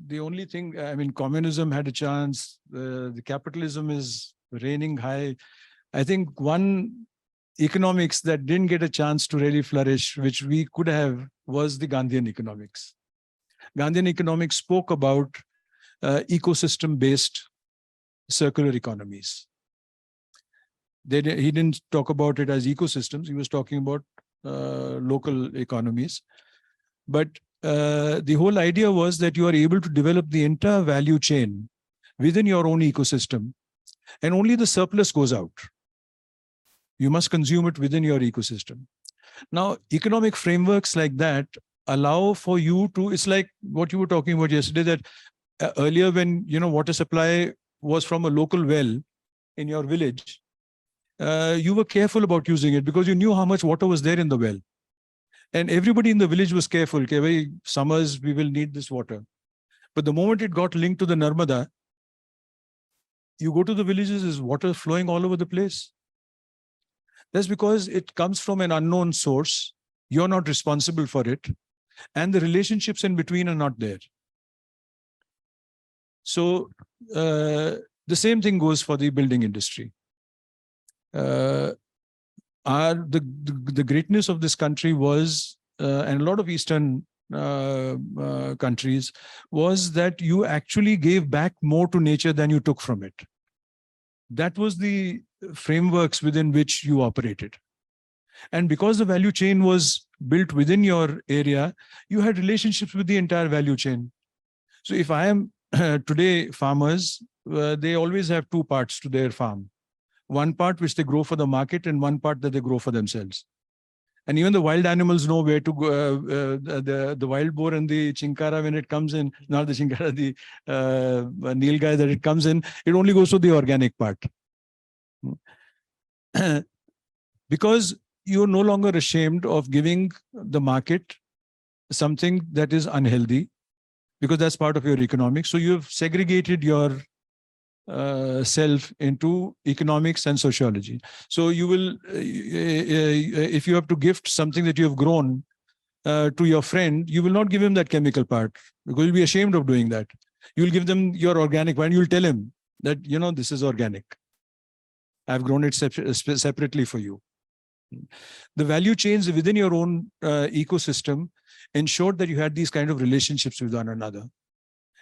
the only thing, I mean, communism had a chance, the capitalism is reigning high. I think one economics that didn't get a chance to really flourish, which we could have, was the Gandhian economics. Gandhian economics spoke about ecosystem-based circular economies. He didn't talk about it as ecosystems. He was talking about local economies. But the whole idea was that you are able to develop the entire value chain within your own ecosystem and only the surplus goes out. You must consume it within your ecosystem. Now, economic frameworks like that allow for you to, it's like what you were talking about yesterday, that earlier when, water supply was from a local well in your village, you were careful about using it because you knew how much water was there in the well. And everybody in the village was careful. Okay, summers, we will need this water. But the moment it got linked to the Narmada, you go to the villages, there's water flowing all over the place. That's because it comes from an unknown source. You're not responsible for it. And the relationships in between are not there. So the same thing goes for the building industry. The greatness of this country was, and a lot of Eastern countries, was that you actually gave back more to nature than you took from it. That was the frameworks within which you operated. And because the value chain was built within your area, you had relationships with the entire value chain. So if I am today farmers, they always have two parts to their farm. One part which they grow for the market and one part that they grow for themselves. And even the wild animals know where to go. The wild boar and the chinkara, when it comes in, not the chinkara, the nilgai that it comes in, it only goes to the organic part. Because you're no longer ashamed of giving the market something that is unhealthy, because that's part of your economics. So you've segregated your self into economics and sociology. So you will, if you have to gift something that you have grown to your friend, you will not give him that chemical part because you'll be ashamed of doing that. You'll give them your organic one. You'll tell him that, this is organic. I've grown it separately for you. The value chains within your own ecosystem ensured that you had these kind of relationships with one another.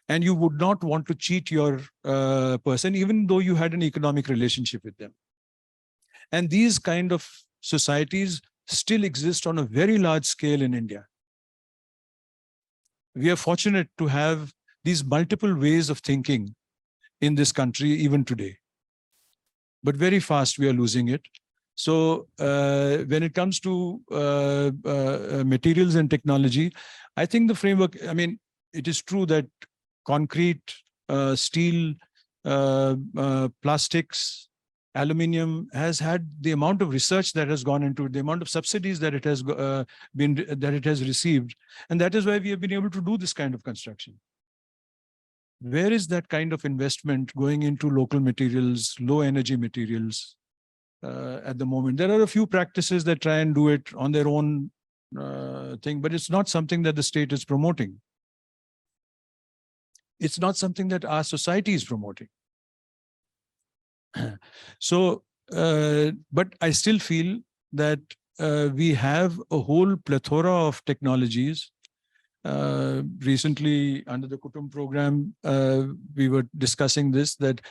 And you would not want to cheat your person, even though you had an economic relationship with them. And these kind of societies still exist on a very large scale in India. We are fortunate to have these multiple ways of thinking in this country, even today. But very fast, we are losing it. So when it comes to materials and technology, I think the framework, it is true that concrete, steel, plastics, aluminium has had the amount of research that has gone into it, the amount of subsidies that it has received, and that is why we have been able to do this kind of construction. Where is that kind of investment going into local materials, low energy materials at the moment? There are a few practices that try and do it on their own thing, but it's not something that the state is promoting. It's not something that our society is promoting. So, but I still feel that we have a whole plethora of technologies. Recently, under the Kutum program, we were discussing this, that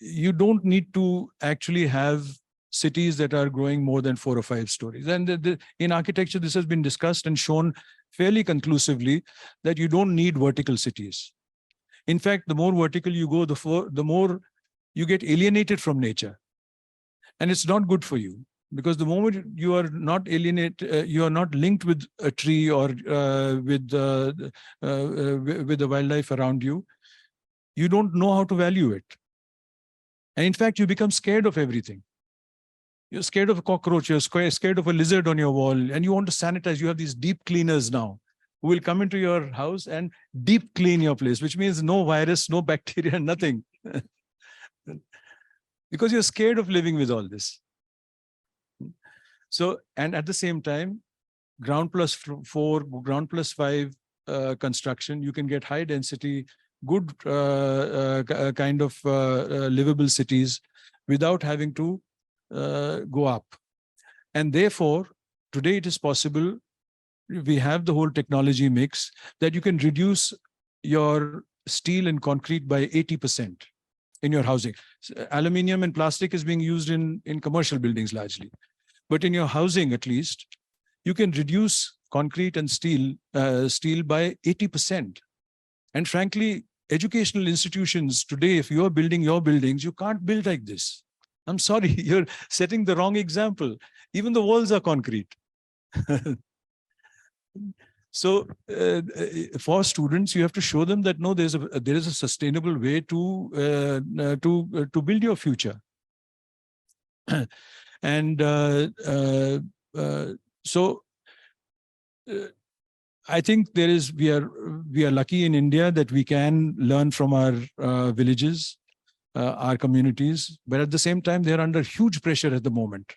you don't need to actually have cities that are growing more than 4 or 5 stories. And in architecture, this has been discussed and shown fairly conclusively that you don't need vertical cities. In fact, the more vertical you go, the more you get alienated from nature. And it's not good for you, because the moment you are not you are not linked with a tree or with the wildlife around you, you don't know how to value it. And in fact, you become scared of everything. You're scared of a cockroach, you're scared of a lizard on your wall, and you want to sanitize. You have these deep cleaners now who will come into your house and deep clean your place, which means no virus, no bacteria, nothing. Because you're scared of living with all this. So, and at the same time, ground plus 4, ground plus 5 construction, you can get high density, good kind of livable cities without having to go up. And therefore, today it is possible, we have the whole technology mix, that you can reduce your steel and concrete by 80% in your housing. So, aluminium and plastic is being used in commercial buildings largely. But in your housing, at least, you can reduce concrete and steel by 80%. And frankly, educational institutions today, if you're building your buildings, you can't build like this. I'm sorry, you're setting the wrong example. Even the walls are concrete. So for students, you have to show them that no, there is a sustainable way to build your future. And so I think we are lucky in India that we can learn from our villages, our communities, but at the same time, they're under huge pressure at the moment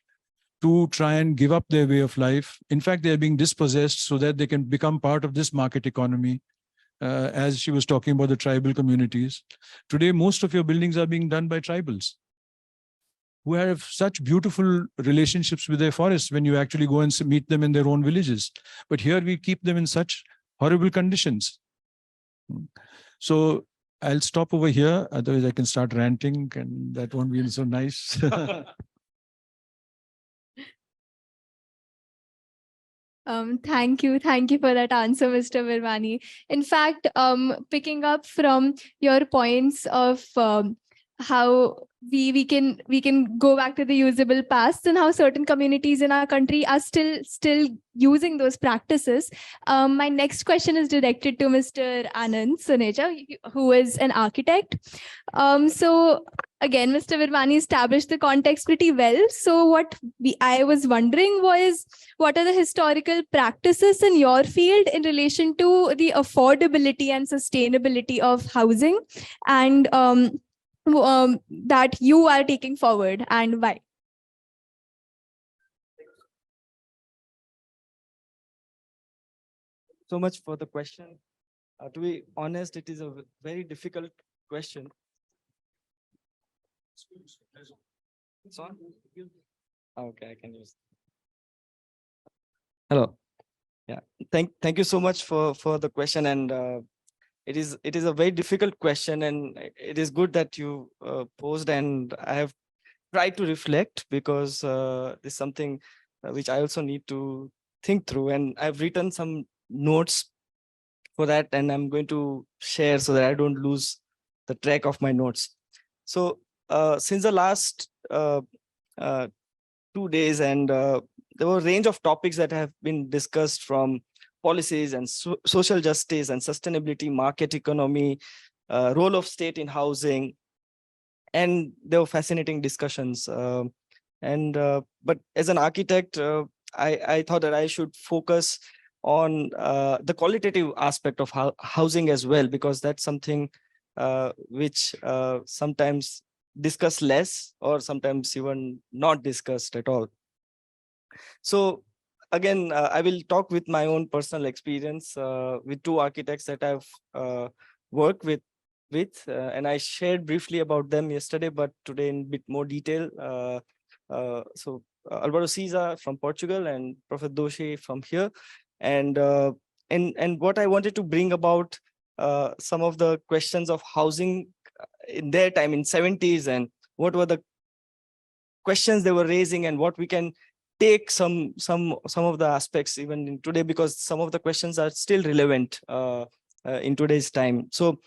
to try and give up their way of life. In fact, they're being dispossessed so that they can become part of this market economy. As she was talking about the tribal communities. Today, most of your buildings are being done by tribals who have such beautiful relationships with their forests when you actually go and meet them in their own villages. But here we keep them in such horrible conditions. So I'll stop over here, otherwise I can start ranting and that won't be so nice. Thank you for that answer, Mr. Virmani. In fact, picking up from your points of how we can go back to the usable past and how certain communities in our country are still using those practices. My next question is directed to Mr. Anand Suneja, who is an architect. So again, Mr. Virmani established the context pretty well. So what I was wondering was, what are the historical practices in your field in relation to the affordability and sustainability of housing, and that you are taking forward, and why? So much for the question. To be honest, it is a very difficult question. It's on? Okay, I can use. Hello. Yeah, thank you so much for the question, and it is a very difficult question, and it is good that you posed, and I have tried to reflect, because this is something which I also need to think through, and I've written some notes for that, and I'm going to share so that I don't lose the track of my notes. So since the last 2 days, and there were a range of topics that have been discussed, from policies and social justice and sustainability, market economy, role of state in housing, and there were fascinating discussions. But as an architect, I thought that I should focus on the qualitative aspect of housing as well, because that's something which sometimes discussed less, or sometimes even not discussed at all. So again, I will talk with my own personal experience with 2 architects that I've worked with, and I shared briefly about them yesterday, but today in a bit more detail. So Alvaro Siza from Portugal and Prophet Doshi from here. And what I wanted to bring about some of the questions of housing in their time in 70s, and what were the questions they were raising, and what we can take some of the aspects even in today, because some of the questions are still relevant in today's time. So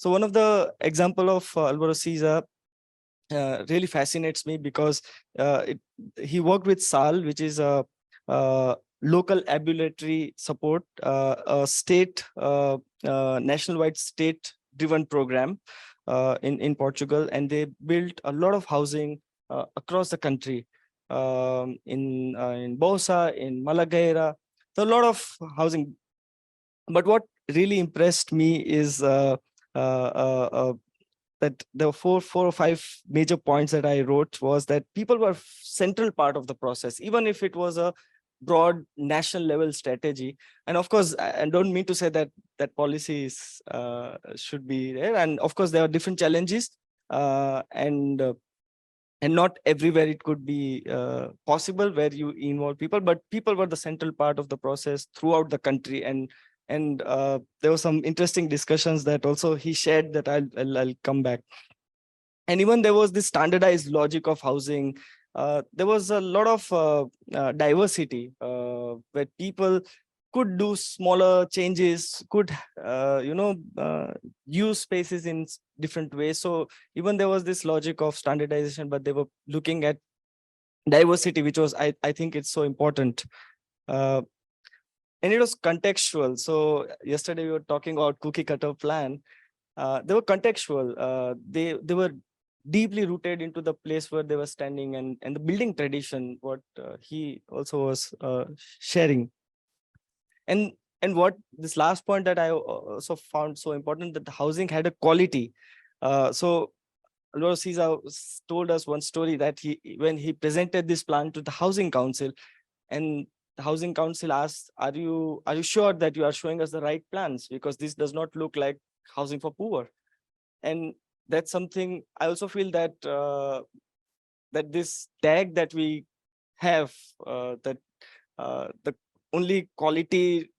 one of the example of Alvaro Siza really fascinates me, because he worked with SAL, which is a local ambulatory support, a state nationwide state-driven program in Portugal, and they built a lot of housing across the country, in Bosa, in Malagueira, a lot of housing. But what really impressed me is that the four or five major points that I wrote was that people were central part of the process, even if it was a broad national level strategy. And of course, I don't mean to say that policies should be there. And of course, there are different challenges, and not everywhere it could be possible where you involve people, but people were the central part of the process throughout the country. And there were some interesting discussions that also he shared that I'll come back. And even there was this standardized logic of housing. There was a lot of diversity where people could do smaller changes, could use spaces in different ways. So even there was this logic of standardization, but they were looking at diversity, which was I think it's so important. And it was contextual. So yesterday we were talking about cookie cutter plan. They were contextual. They were deeply rooted into the place where they were standing, and the building tradition, what he also was sharing. And what this last point that I also found so important, that the housing had a quality. So Lord Caesar told us one story that when he presented this plan to the housing council, and the housing council asked, are you sure that you are showing us the right plans, because this does not look like housing for poor. And that's something I also feel that that this tag that we have, that the only quality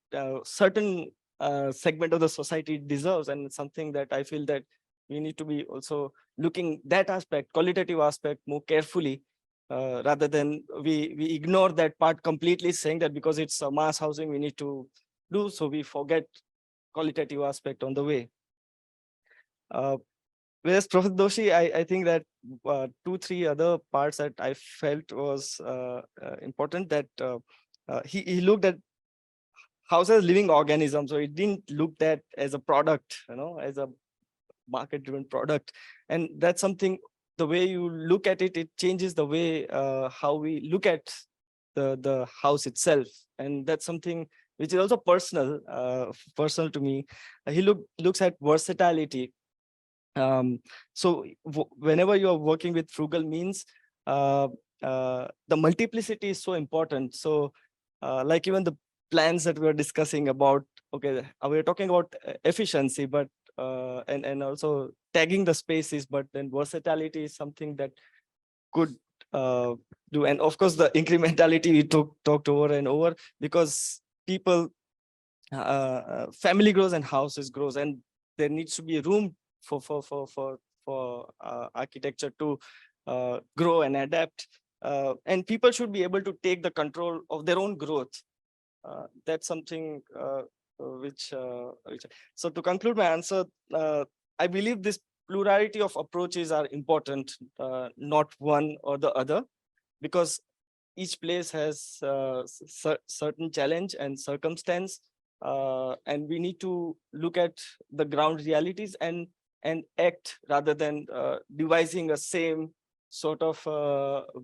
certain segment of the society deserves, and something that I feel that we need to be also looking that aspect, qualitative aspect, more carefully, rather than we ignore that part completely, saying that because it's a mass housing we need to do, so we forget qualitative aspect on the way. Whereas Professor Doshi, I think that 2-3 other parts that I felt was important, that he looked at house as living organism. So it didn't look at as a product, as a market-driven product. And that's something, the way you look at it, it changes the way how we look at the house itself. And that's something which is also personal to me. He looks at versatility. So whenever you are working with frugal means, the multiplicity is so important. So like even the plans that we are discussing about, okay, we are talking about efficiency, but and also tagging the spaces, but then versatility is something that could do. And of course the incrementality we talked over and over, because people family grows and houses grows, and there needs to be room for architecture to grow and adapt, and people should be able to take the control of their own growth. That's something which so to conclude my answer, I believe this plurality of approaches are important, not one or the other, because each place has certain challenge and circumstance, and we need to look at the ground realities and act, rather than devising a same sort of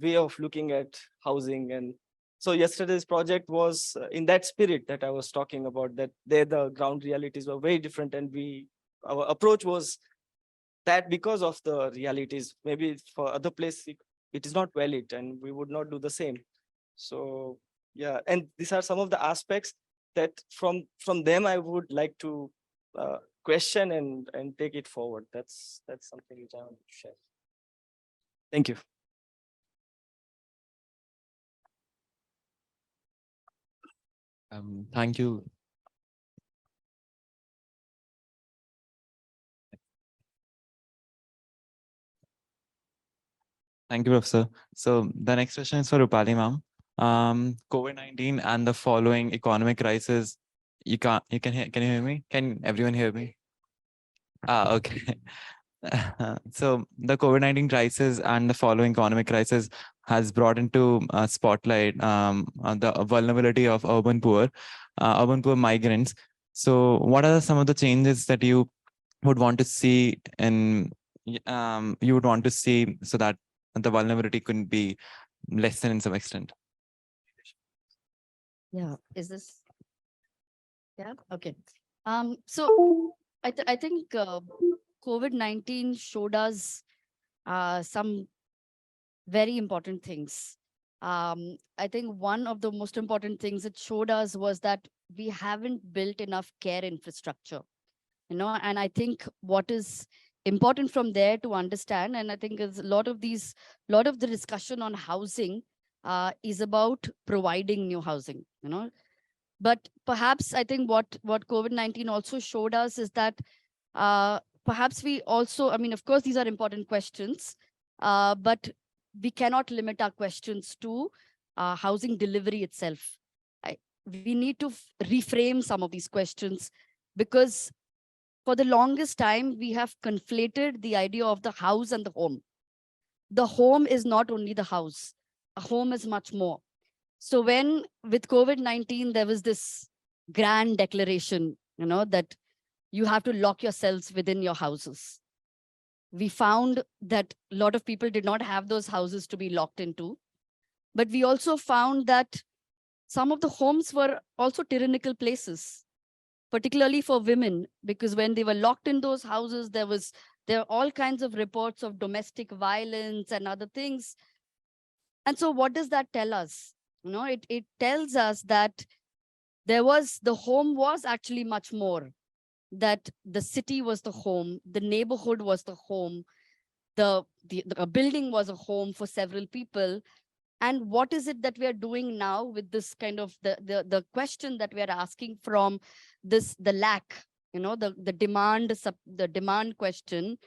way of looking at housing. And so yesterday's project was in that spirit that I was talking about, that there the ground realities were very different, and our approach was that because of the realities. Maybe for other places it is not valid, and we would not do the same. So yeah, and these are some of the aspects that from them I would like to question and take it forward. That's something which I want to share. Thank you. Thank you. Thank you, Professor. So the next question is for Rupali ma'am. COVID-19 and the following economic crisis. Can you hear me? Can everyone hear me? Okay. So the COVID-19 crisis and the following economic crisis has brought into spotlight the vulnerability of urban poor migrants. So what are some of the changes that you would want to see so that the vulnerability could be lessened in some extent? Yeah, is this? Yeah, okay. So I think COVID-19 showed us some very important things. I think one of the most important things it showed us was that we haven't built enough care infrastructure, and I think what is important from there to understand, and I think is a lot of the discussion on housing is about providing new housing, but perhaps I think what COVID-19 also showed us is that perhaps we also, I mean, of course, these are important questions, but we cannot limit our questions to housing delivery itself. we need to reframe some of these questions, because for the longest time, we have conflated the idea of the house and the home. The home is not only the house. A home is much more. So when with COVID-19, there was this grand declaration, that you have to lock yourselves within your houses. We found that a lot of people did not have those houses to be locked into. But we also found that some of the homes were also tyrannical places, particularly for women, because when they were locked in those houses, there are all kinds of reports of domestic violence and other things. And so what does that tell us? It tells us that the home was actually much more, that the city was the home, the neighborhood was the home, the building was a home for several people. And what is it that we are doing now with this kind of the question that we are asking from the lack, the demand question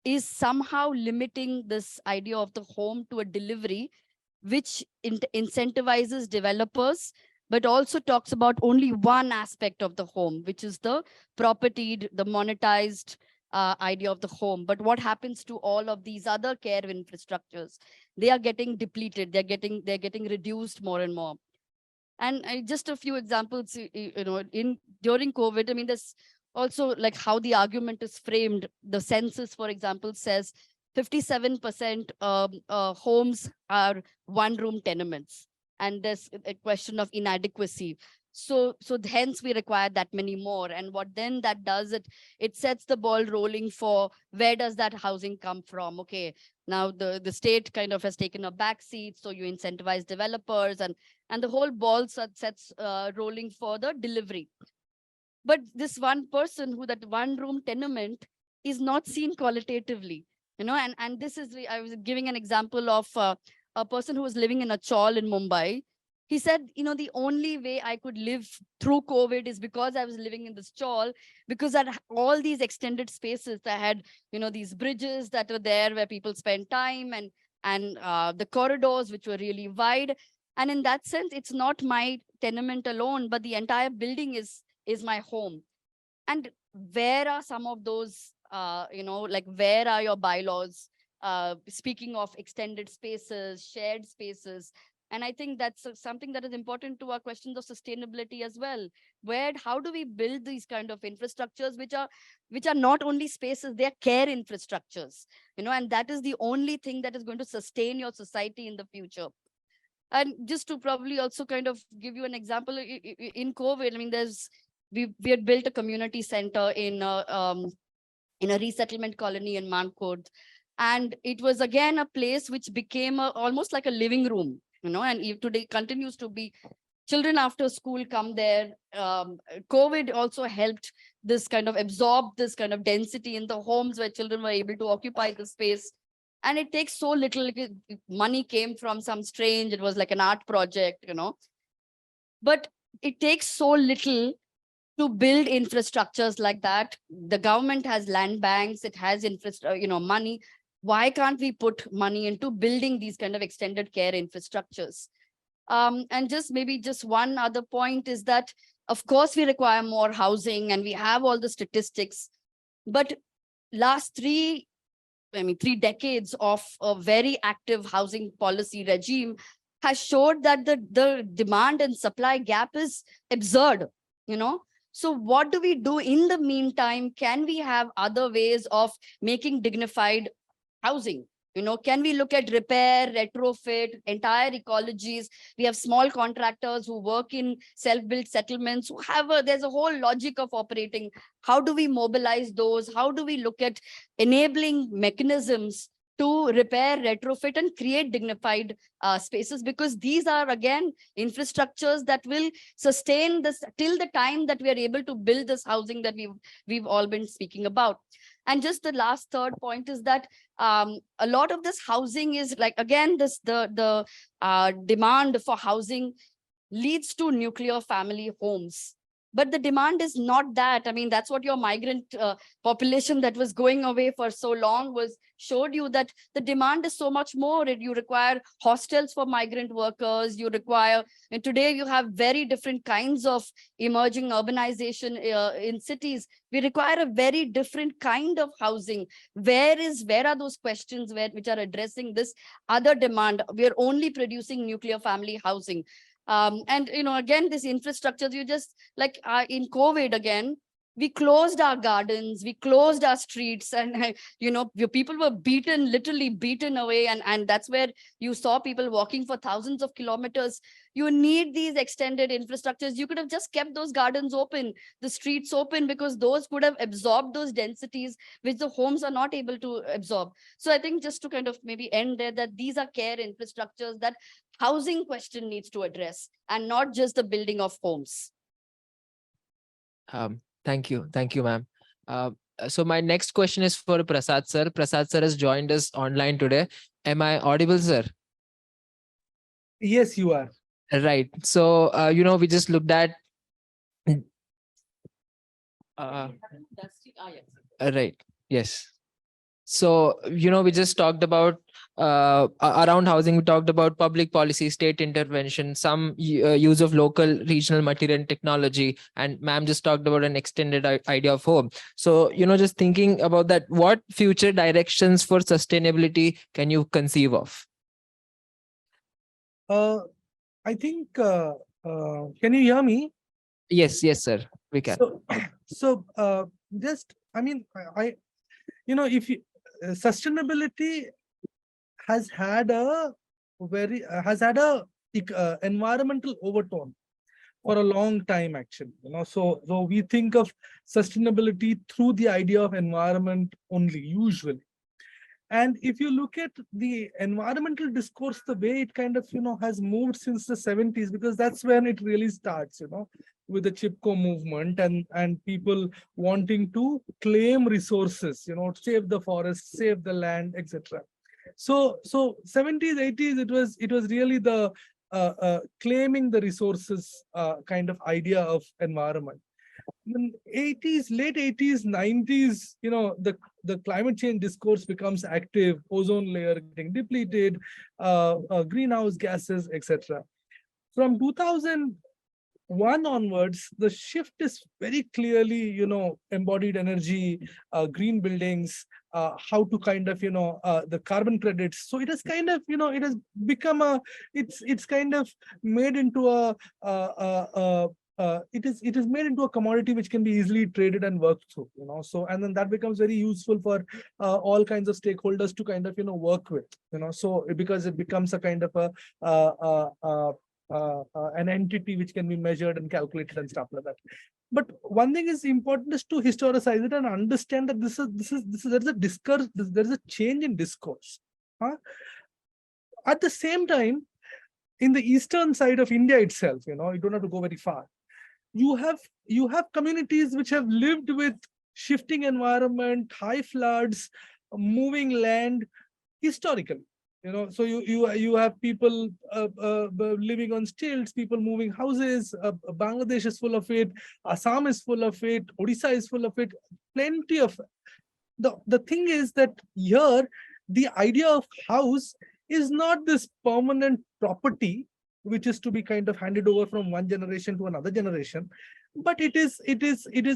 is somehow limiting this idea of the home to a delivery, which incentivizes developers, but also talks about only one aspect of the home, which is the propertied, the monetized idea of the home. But what happens to all of these other care infrastructures? They are getting depleted. They're getting reduced more and more. And just a few examples, during COVID, I mean, there's also like how the argument is framed. The census, for example, says 57% homes are one-room tenements. And there's a question of inadequacy. So hence we require that many more. And what then that does, it sets the ball rolling for where does that housing come from? Okay, now the state kind of has taken a back seat, so you incentivize developers, and the whole ball sets rolling for the delivery. But this one person that one room tenement is not seen qualitatively, and this is, I was giving an example of a person who was living in a chawl in Mumbai. He said, the only way I could live through COVID is because I was living in this chawl, because I had all these extended spaces. I had, these bridges that were there where people spend time, and the corridors, which were really wide. And in that sense, it's not my tenement alone, but the entire building is my home. And where are some of those, where are your bylaws? Speaking of extended spaces, shared spaces. And I think that's something that is important to our questions of sustainability as well. How do we build these kind of infrastructures, which are not only spaces, they are care infrastructures, and that is the only thing that is going to sustain your society in the future. And just to probably also kind of give you an example, in COVID, I mean, we had built a community center in a resettlement colony in Mankod. And it was again a place which became almost like a living room, and today continues to be. Children after school come there. COVID also helped this kind of absorb this kind of density in the homes where children were able to occupy the space. And it takes so little. Money came from some strange, it was like an art project, but it takes so little to build infrastructures like that. The government has land banks, it has money. Why can't we put money into building these kind of extended care infrastructures? And maybe one other point is that, of course, we require more housing, and we have all the statistics, but last 3 decades of a very active housing policy regime has showed that the demand and supply gap is absurd, So what do we do in the meantime? Can we have other ways of making dignified housing? Can we look at repair, retrofit, entire ecologies? We have small contractors who work in self-built settlements, there's a whole logic of operating. How do we mobilize those? How do we look at enabling mechanisms to repair, retrofit, and create dignified spaces? Because these are, again, infrastructures that will sustain this till the time that we are able to build this housing that we've all been speaking about. And just the last third point is that a lot of this housing is like, again, the demand for housing leads to nuclear family homes. but the demand is not that. I mean, that's what your migrant population that was going away for so long showed you, that the demand is so much more. You require hostels for migrant workers. You require, and today you have very different kinds of emerging urbanization in cities. We require a very different kind of housing. Where are those questions which are addressing this other demand? We are only producing nuclear family housing. And, again, this infrastructure, you just like in COVID again, we closed our gardens, we closed our streets, and, people were literally beaten away. And that's where you saw people walking for thousands of kilometers. You need these extended infrastructures. You could have just kept those gardens open, the streets open, because those could have absorbed those densities, which the homes are not able to absorb. So I think, just to kind of maybe end there, that these are care infrastructures that housing question needs to address, and not just the building of homes. Thank you, ma'am. So my next question is for Prasad sir. Prasad sir has joined us online today. Am I audible, sir? Yes, you are. Right. So we just looked at. Right. Yes. So, we just talked about around housing, we talked about public policy, state intervention, some use of local, regional material and technology. And ma'am just talked about an extended idea of home. So, just thinking about that, what future directions for sustainability can you conceive of? I think, can you hear me? Yes, sir, we can. If you, sustainability has had a environmental overtone for a long time, actually. So we think of sustainability through the idea of environment only, usually. And if you look at the environmental discourse, the way it kind of, has moved since the 70s, because that's when it really starts, with the Chipko movement and people wanting to claim resources, save the forest, save the land, etc. So 70s, 80s, it was really the claiming the resources kind of idea of environment. In late 80s, 90s, the climate change discourse becomes active, ozone layer getting depleted, greenhouse gases, etc. From 2001 onwards, the shift is very clearly, embodied energy, green buildings, how to kind of, the carbon credits. So it has kind of, it has become it's kind of made into it is made into a commodity which can be easily traded and worked through, so, and then that becomes very useful for all kinds of stakeholders to kind of, work with, so because it becomes a kind of an entity which can be measured and calculated and stuff like that. But one thing is important is to historicize it and understand that there's a discourse, there's a change in discourse. At the same time, in the eastern side of India itself, you don't have to go very far. You have communities which have lived with shifting environment, high floods, moving land historically. So you have people living on stilts, people moving houses. Bangladesh is full of it. Assam is full of it. Odisha is full of it. Plenty of it. The thing is that here the idea of house is not this permanent property which is to be kind of handed over from one generation to another generation, but it is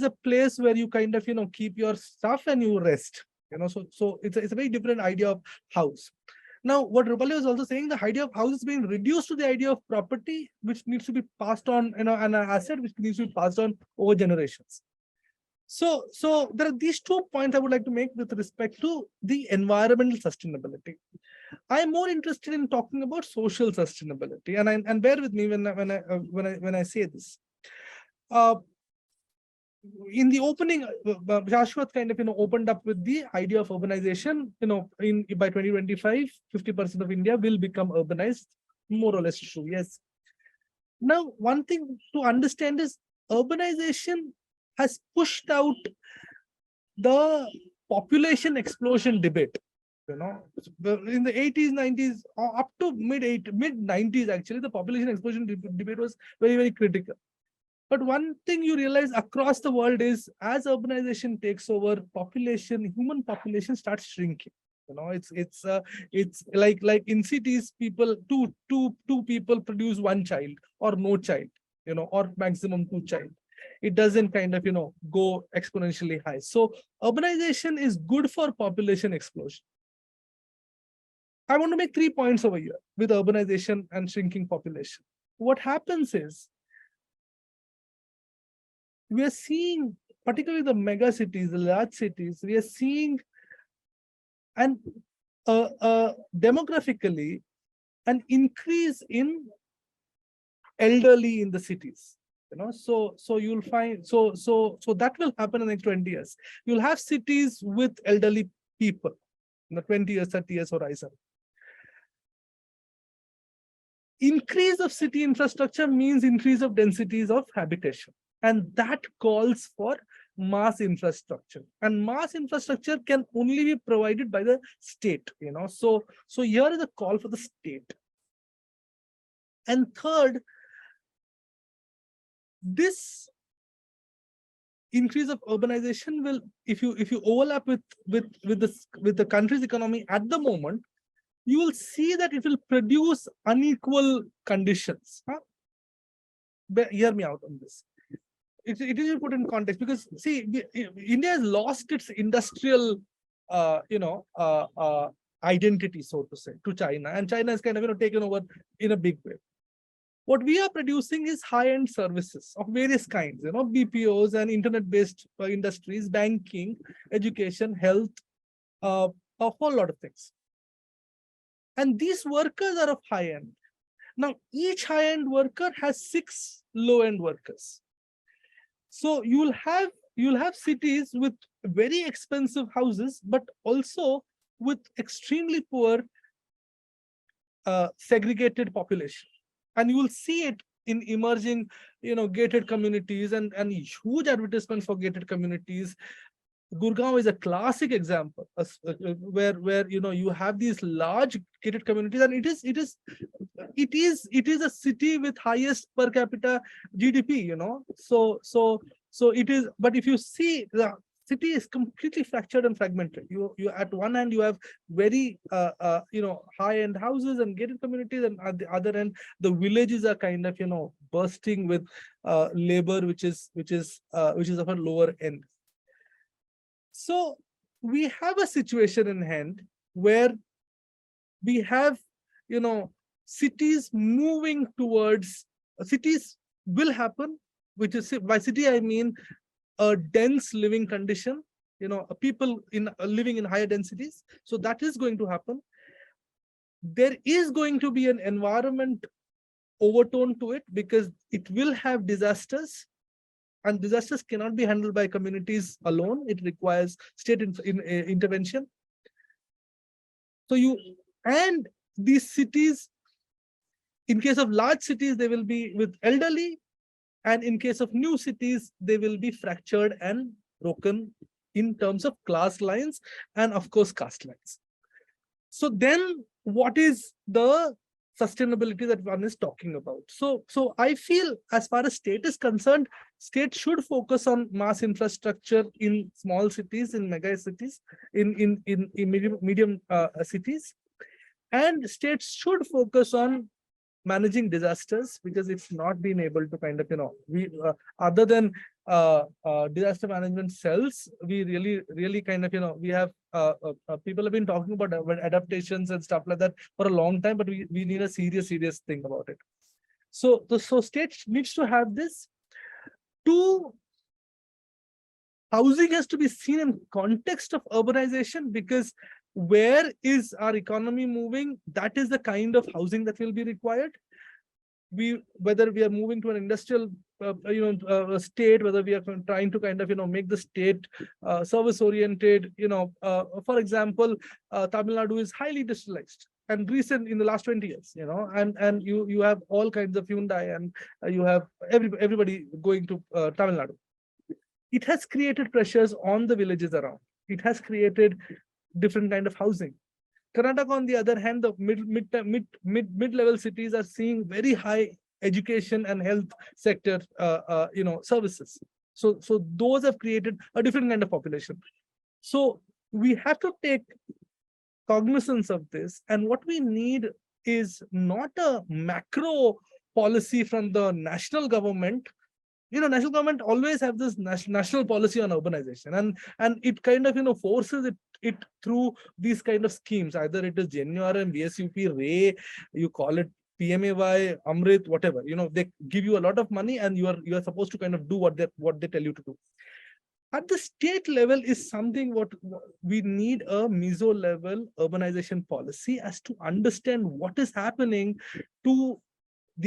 a place where you kind of keep your stuff and you rest. So it's a very different idea of house. Now, what Rupali was also saying, the idea of house is being reduced to the idea of property, which needs to be passed on, and an asset which needs to be passed on over generations. So there are these 2 points I would like to make with respect to the environmental sustainability. I'm more interested in talking about social sustainability, and bear with me when I say this. In the opening, Shashwat kind of opened up with the idea of urbanization. By 2025, 50% of India will become urbanized, more or less true. Yes. Now, one thing to understand is urbanization has pushed out the population explosion debate. In the 80s, 90s, or up to mid 90s, actually, the population explosion debate was very, very critical. But one thing you realize across the world is as urbanization takes over, human population starts shrinking. It's like in cities, two people produce one child or no child, or maximum two child. It doesn't kind of, go exponentially high. So urbanization is good for population explosion. I want to make 3 points over here with urbanization and shrinking population. What happens is we are seeing, particularly the mega cities, the large cities, we are seeing an demographically an increase in elderly in the cities. So you'll find so that will happen in the next 20 years. You'll have cities with elderly people in the 20 years, 30 years horizon. Increase of city infrastructure means increase of densities of habitation, and that calls for mass infrastructure, and mass infrastructure can only be provided by the state. So here is a call for the state. And third, this increase of urbanization will, if you overlap with the country's economy at the moment, you will see that it will produce unequal conditions. But hear me out on this. It is put in context because see, India has lost its industrial, identity, so to say, to China, and China has kind of taken over in a big way. What we are producing is high-end services of various kinds, BPOs and internet-based industries, banking, education, health, a whole lot of things. And these workers are of high end. Now, each high-end worker has 6 low-end workers. So you'll have cities with very expensive houses, but also with extremely poor segregated population. And you will see it in emerging, gated communities and huge advertisements for gated communities. Gurgaon is a classic example where you have these large gated communities, and it is a city with highest per capita GDP. So it is. But if you see, the city is completely fractured and fragmented. You at one hand you have very high end houses and gated communities, and at the other end the villages are kind of bursting with labor which is of a lower end. So we have a situation in hand where we have, cities moving towards, cities will happen, which is, by city I mean a dense living condition, people living in higher densities. So that is going to happen. There is going to be an environment overtone to it because it will have disasters. And disasters cannot be handled by communities alone. It requires state intervention. So and these cities, in case of large cities, they will be with elderly. And in case of new cities, they will be fractured and broken in terms of class lines and of course caste lines. So then what is the sustainability that one is talking about? So I feel as far as state is concerned, state should focus on mass infrastructure in small cities, in mega cities, in medium cities, and states should focus on managing disasters, because it's not been able to kind of, other than disaster management cells, we really kind of, we have people have been talking about adaptations and stuff like that for a long time, but we need a serious thing about it. So state needs to have this. Two, housing has to be seen in context of urbanization, because where is our economy moving? That is the kind of housing that will be required. Whether we are moving to an industrial state, whether we are trying to kind of make the state service oriented. For example, Tamil Nadu is highly industrialized and recent in the last 20 years. And you have all kinds of Hyundai, and you have everybody going to Tamil Nadu. It has created pressures on the villages around. It has created different kind of housing. Karnataka, on the other hand, the mid-level cities are seeing very high education and health sector, services. So those have created a different kind of population. So we have to take cognizance of this, and what we need is not a macro policy from the national government. National government always have this national policy on urbanization, and it kind of forces it through these kind of schemes. Either it is JNRM, VSUP, Ray, you call it PMAY, Amrit, whatever. They give you a lot of money, and you are supposed to kind of do what they tell you to do. At the state level is something what we need, a meso level urbanization policy, as to understand what is happening to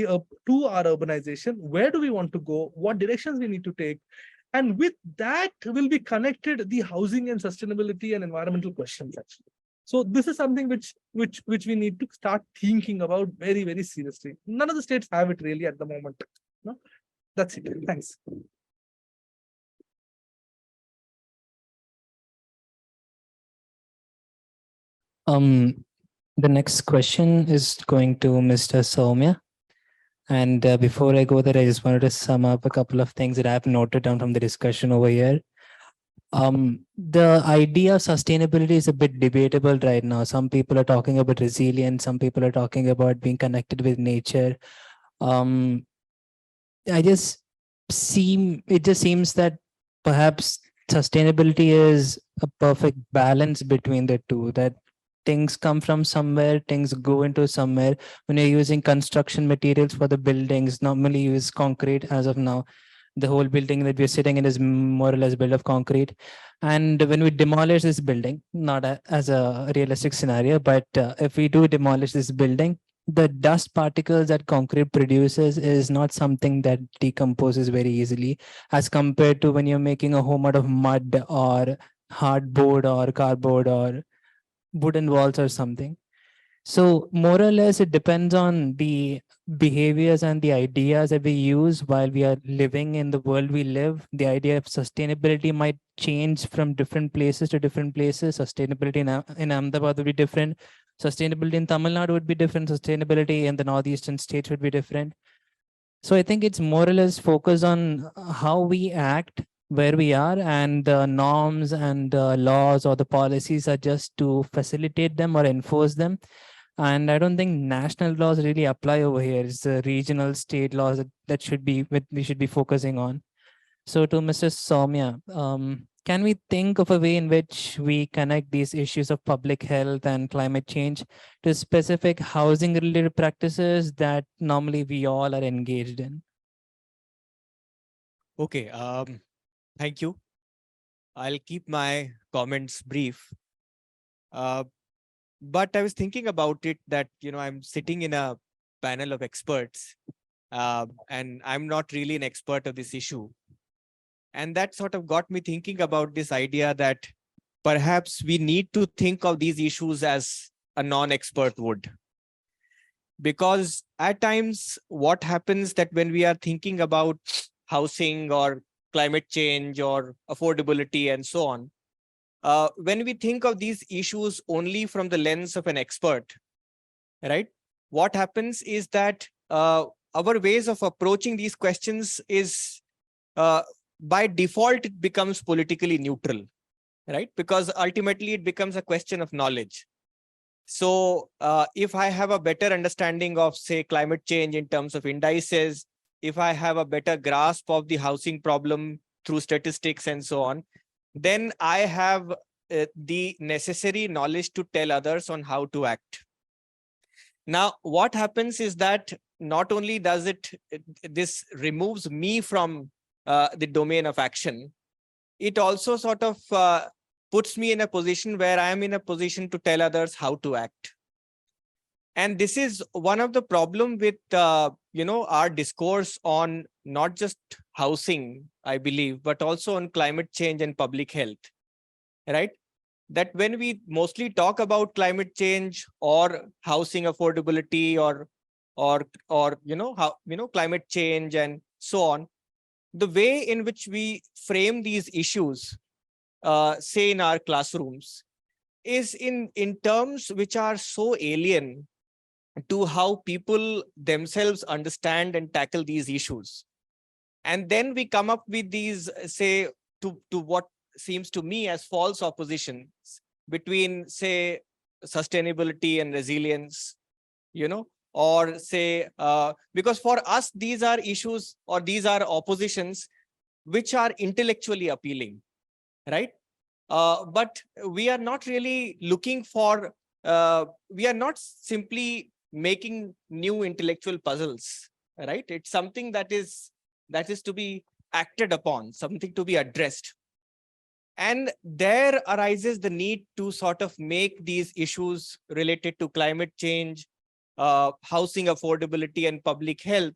our urbanization, where do we want to go, what directions we need to take, and with that will be connected the housing and sustainability and environmental questions actually. So this is something which we need to start thinking about very, very seriously. None of the states have it really at the moment. No, that's it. Thanks. The next question is going to Mr. Soumya. And before I go there, I just wanted to sum up a couple of things that I've noted down from the discussion over here. The idea of sustainability is a bit debatable right now. Some people are talking about resilience. Some people are talking about being connected with nature. It just seems that perhaps sustainability is a perfect balance between the two, that things come from somewhere, things go into somewhere. When you're using construction materials for the buildings, normally use concrete as of now. The whole building that we're sitting in is more or less built of concrete. And when we demolish this building, not as a realistic scenario, but if we do demolish this building, the dust particles that concrete produces is not something that decomposes very easily, as compared to when you're making a home out of mud or hardboard or cardboard or wooden walls or something. So more or less, it depends on the behaviors and the ideas that we use while we are living in the world we live. The idea of sustainability might change from different places to different places. Sustainability in Ahmedabad would be different. Sustainability in Tamil Nadu would be different. Sustainability in the northeastern states would be different. So I think it's more or less focused on how we act where we are, and the norms and laws or the policies are just to facilitate them or enforce them. And I don't think national laws really apply over here. It's the regional state laws that we should be focusing on. So to Mr. Soumya, can we think of a way in which we connect these issues of public health and climate change to specific housing related practices that normally we all are engaged in? Okay, thank you. I'll keep my comments brief. But I was thinking about it that, I'm sitting in a panel of experts, and I'm not really an expert of this issue. And that sort of got me thinking about this idea that perhaps we need to think of these issues as a non-expert would. Because at times, what happens that when we are thinking about housing or climate change or affordability and so on, when we think of these issues only from the lens of an expert, right? What happens is that our ways of approaching these questions is by default, it becomes politically neutral, right? Because ultimately it becomes a question of knowledge. So if I have a better understanding of, say, climate change in terms of indices, if I have a better grasp of the housing problem through statistics and so on, then I have the necessary knowledge to tell others on how to act. Now, what happens is that not only does this removes me from the domain of action, it also sort of puts me in a position where I am in a position to tell others how to act. And this is one of the problem with, our discourse on not just housing, I believe, but also on climate change and public health, right? That when we mostly talk about climate change or housing affordability or climate change and so on, the way in which we frame these issues, say in our classrooms, is in terms which are so alien to how people themselves understand and tackle these issues. And then we come up with these, say, to what seems to me as false oppositions between, say, sustainability and resilience, or say, because for us, these are issues or these are oppositions which are intellectually appealing, right? But we are not really looking for, we are not simply making new intellectual puzzles, right? It's something that is to be acted upon, something to be addressed. And there arises the need to sort of make these issues related to climate change, housing affordability and public health,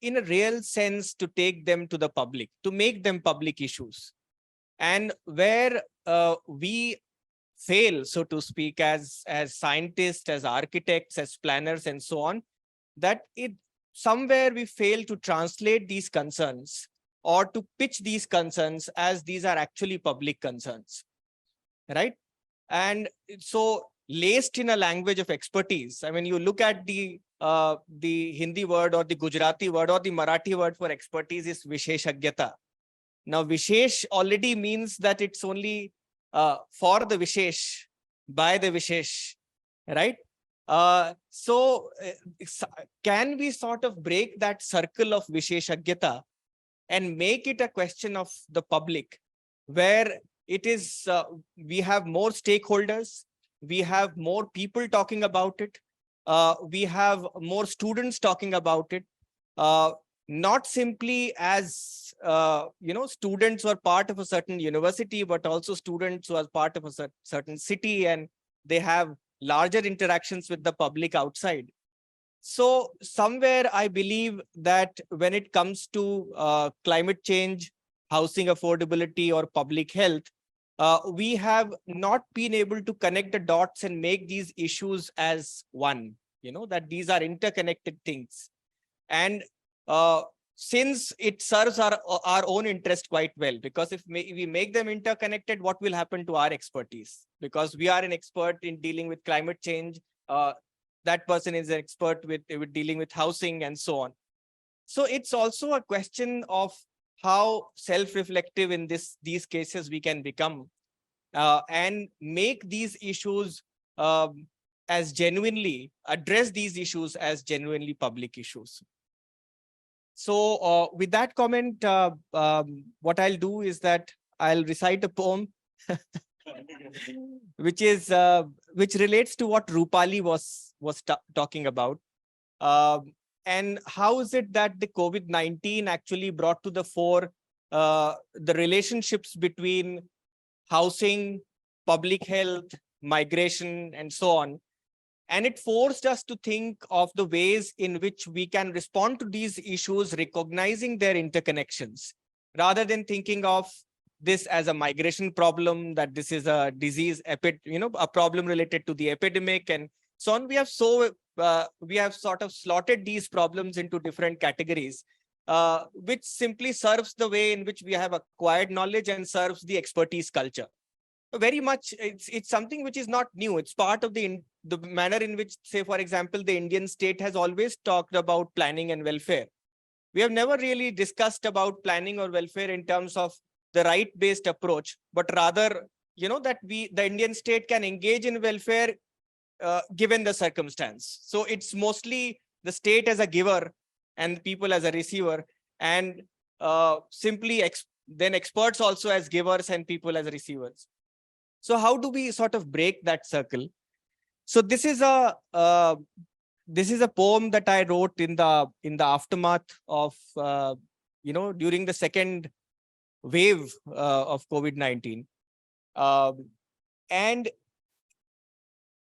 in a real sense, to take them to the public, to make them public issues. And where we fail, so to speak, as scientists, as architects, as planners, and so on, that somewhere we fail to translate these concerns or to pitch these concerns as these are actually public concerns, right? And so laced in a language of expertise. I mean, you look at the Hindi word or the Gujarati word or the Marathi word for expertise is Visheshagyata. Now, Vishesh already means that it's only for the Vishesh, by the Vishesh, right? So can we sort of break that circle of Visheshagyata and make it a question of the public, where it is, we have more stakeholders, we have more people talking about it, we have more students talking about it, not simply as, students who are part of a certain university, but also students who are part of a certain city, and they have larger interactions with the public outside. So somewhere I believe that when it comes to climate change, housing affordability, or public health, we have not been able to connect the dots and make these issues as one, that these are interconnected things. And since it serves our own interest quite well, because if we make them interconnected, what will happen to our expertise? Because we are an expert in dealing with climate change, that person is an expert with dealing with housing and so on. So it's also a question of how self-reflective in these cases we can become, and make these issues as genuinely, address these issues as genuinely public issues. So with that comment, what I'll do is that I'll recite a poem which relates to what Rupali was talking about. And how is it that the COVID-19 actually brought to the fore the relationships between housing, public health, migration, and so on. And it forced us to think of the ways in which we can respond to these issues, recognizing their interconnections, rather than thinking of this as a migration problem, that this is a disease, a problem related to the epidemic and so on. We have sort of slotted these problems into different categories, which simply serves the way in which we have acquired knowledge and serves the expertise culture. Very much, it's something which is not new. It's part of the manner in which, say, for example, the Indian state has always talked about planning and welfare. We have never really discussed about planning or welfare in terms of the right-based approach, but rather, that the Indian state can engage in welfare given the circumstance. So it's mostly the state as a giver and people as a receiver, and simply then experts also as givers and people as receivers. So how do we sort of break that circle? So this is a poem that I wrote in the aftermath of during the second wave of COVID-19, and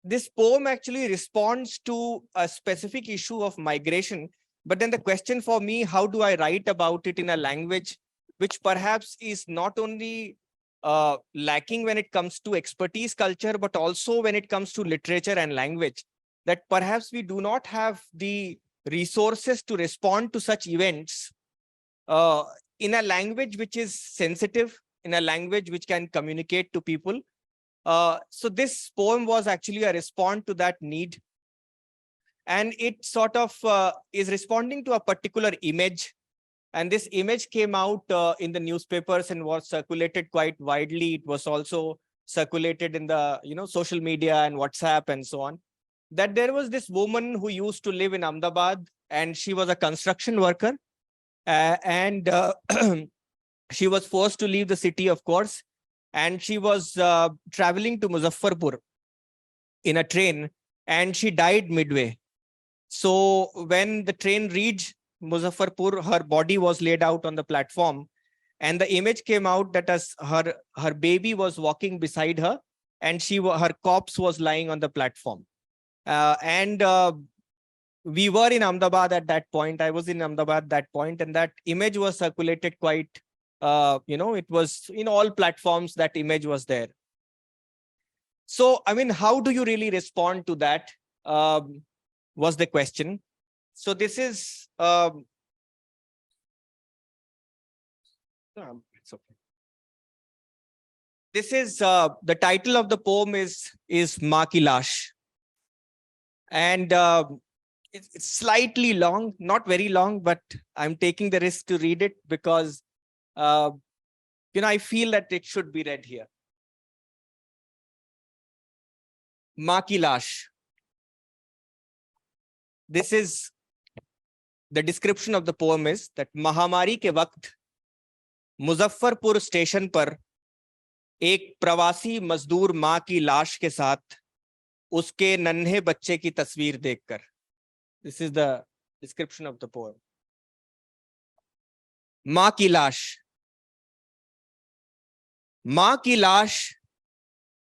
this poem actually responds to a specific issue of migration. But then the question for me, how do I write about it in a language which perhaps is not only lacking when it comes to expertise culture, but also when it comes to literature and language, that perhaps we do not have the resources to respond to such events in a language which is sensitive, in a language which can communicate to people. So this poem was actually a response to that need. and it sort of is responding to a particular image. And this image came out in the newspapers and was circulated quite widely. It was also circulated in the social media and WhatsApp and so on. That there was this woman who used to live in Ahmedabad, and she was a construction worker, and she was forced to leave the city, of course, and she was traveling to Muzaffarpur in a train, and she died midway. So when the train reached Muzaffarpur, her body was laid out on the platform, and the image came out that as her baby was walking beside her, and her corpse was lying on the platform. And we were in Ahmedabad at that point. I was in Ahmedabad at that point, and that image was circulated quite, it was in all platforms, that image was there. So, I mean, how do you really respond to that? Was the question. So this is, it's okay. This is, the title of the poem is Maa Ki Laash. And it's slightly long, not very long, but I'm taking the risk to read it because, I feel that it should be read here. Maa Ki Laash. This is the description of the poem is that महामारी के वक्त Muzaffarpur station पर एक प्रवासी मजदूर माँ की लाश के साथ उसके नन्हे बच्चे की तस्वीर देखकर. This is the description of the poem. माँ की लाश. माँ की लाश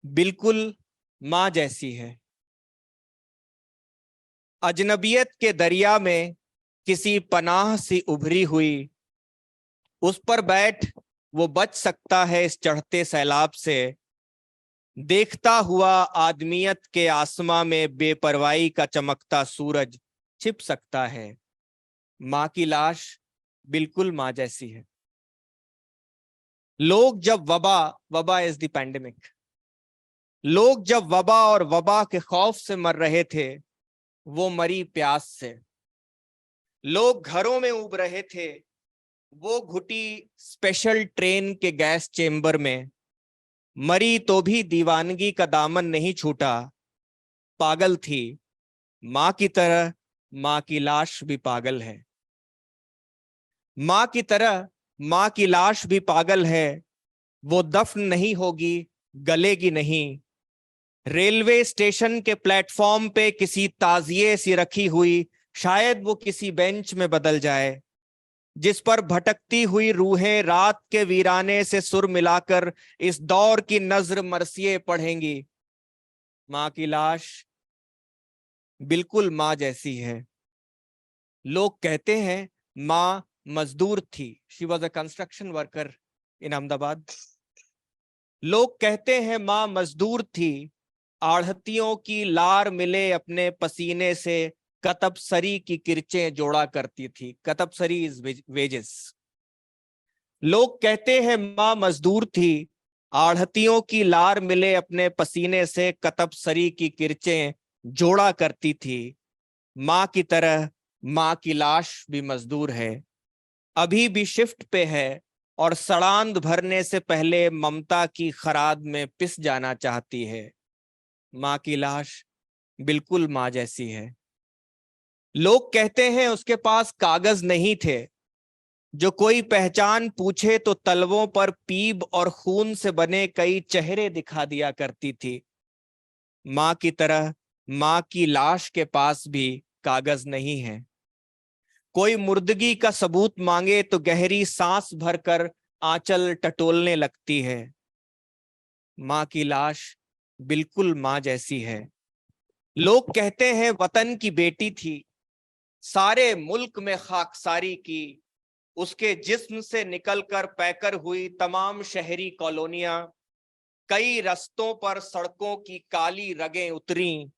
बिल्कुल माँ जैसी है. अजनबियत के दरिया में किसी पनाह सी उभरी हुई, उस पर बैठ वो बच सकता है इस चढ़ते सैलाब से. देखता हुआ आदमियत के आसमां में बेपरवाही का चमकता सूरज छिप सकता है. माँ की लाश बिल्कुल माँ जैसी है. लोग जब वबा इज द पैंडेमिक, लोग जब वबा और वबा के खौफ से मर रहे थे, वो मरी प्यास से. लोग घरों में उब रहे थे, वो घुटी स्पेशल ट्रेन के गैस चेंबर में. मरी तो भी दीवानगी का दामन नहीं छूटा. पागल थी माँ की तरह, माँ की लाश भी पागल है. माँ की तरह माँ की लाश भी पागल है. वो दफन नहीं होगी, गलेगी नहीं. रेलवे स्टेशन के प्लेटफॉर्म पे किसी ताजिए सी रखी हुई, शायद वो किसी बेंच में बदल जाए, जिस पर भटकती हुई रूहें रात के वीराने से सुर मिलाकर इस दौर की नज्र मरसिए पढ़ेंगी. माँ की लाश बिल्कुल माँ जैसी है. लोग कहते हैं माँ मजदूर थी. She was a construction worker in Ahmedabad. लोग कहते हैं माँ मजदूर थी. आढ़तियों की लार मिले अपने पसीने से कतब सरी की किरचें जोड़ा करती थी. कतब सरी इज वेजेस. लोग कहते हैं माँ मजदूर थी. आढ़तियों की लार मिले अपने पसीने से कतब सरी की किरचें जोड़ा करती थी. माँ की तरह माँ की लाश भी मजदूर है. अभी भी शिफ्ट पे है और सड़ांद भरने से पहले ममता की खराद में पिस जाना चाहती है. माँ की लाश बिल्कुल माँ जैसी है. लोग कहते हैं उसके पास कागज नहीं थे. जो कोई पहचान पूछे तो तलवों पर पीब और खून से बने कई चेहरे दिखा दिया करती थी. माँ की तरह माँ की लाश के पास भी कागज नहीं है. कोई मुर्दगी का सबूत मांगे तो गहरी सांस भरकर आंचल टटोलने लगती है. माँ की लाश बिल्कुल माँ जैसी है. लोग कहते हैं वतन की बेटी थी. सारे मुल्क में खाकसारी की. उसके जिस्म से निकलकर पैकर हुई तमाम शहरी कॉलोनियां. कई रस्तों पर सड़कों की काली रगें उतरी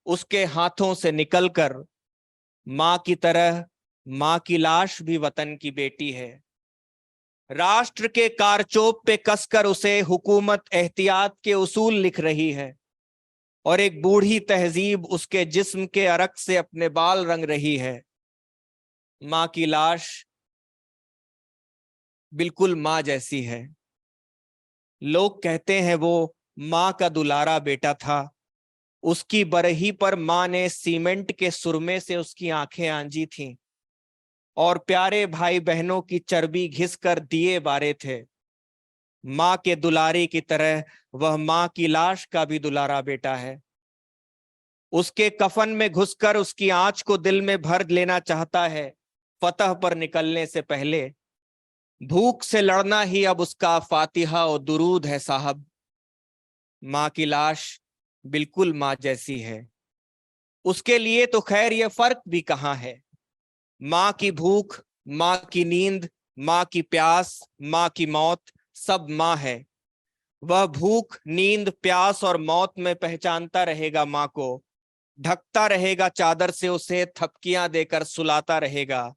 उसके हाथों से निकलकर. माँ की तरह माँ की लाश भी वतन की बेटी है. राष्ट्र के कारचोप पे कसकर उसे हुकूमत एहतियात के उसूल लिख रही है और एक बूढ़ी तहजीब उसके जिस्म के अरक से अपने बाल रंग रही है। माँ की लाश बिल्कुल माँ जैसी है। लोग कहते हैं वो माँ का दुलारा बेटा था, उसकी बरही पर माँ ने सीमेंट के सुरमे से उसकी आंखें आंजी थीं और प्यारे भाई बहनों की चर्बी घिस कर दिए बारे थे। माँ के दुलारे की तरह वह माँ की लाश का भी दुलारा बेटा है। उसके कफन में घुसकर उसकी आंच को दिल में भर लेना चाहता है फतह पर निकलने से पहले। भूख से लड़ना ही अब उसका फातिहा और दुरूद है साहब। माँ की लाश बिल्कुल माँ जैसी है। उसके लिए तो खैर ये फर्क भी कहाँ है। माँ की भूख, माँ की नींद, माँ की प्यास, माँ की मौत, सब माँ है। वह भूख, नींद, प्यास और मौत में पहचानता रहेगा माँ को, ढकता रहेगा चादर से उसे, थपकियां देकर सुलाता रहेगा।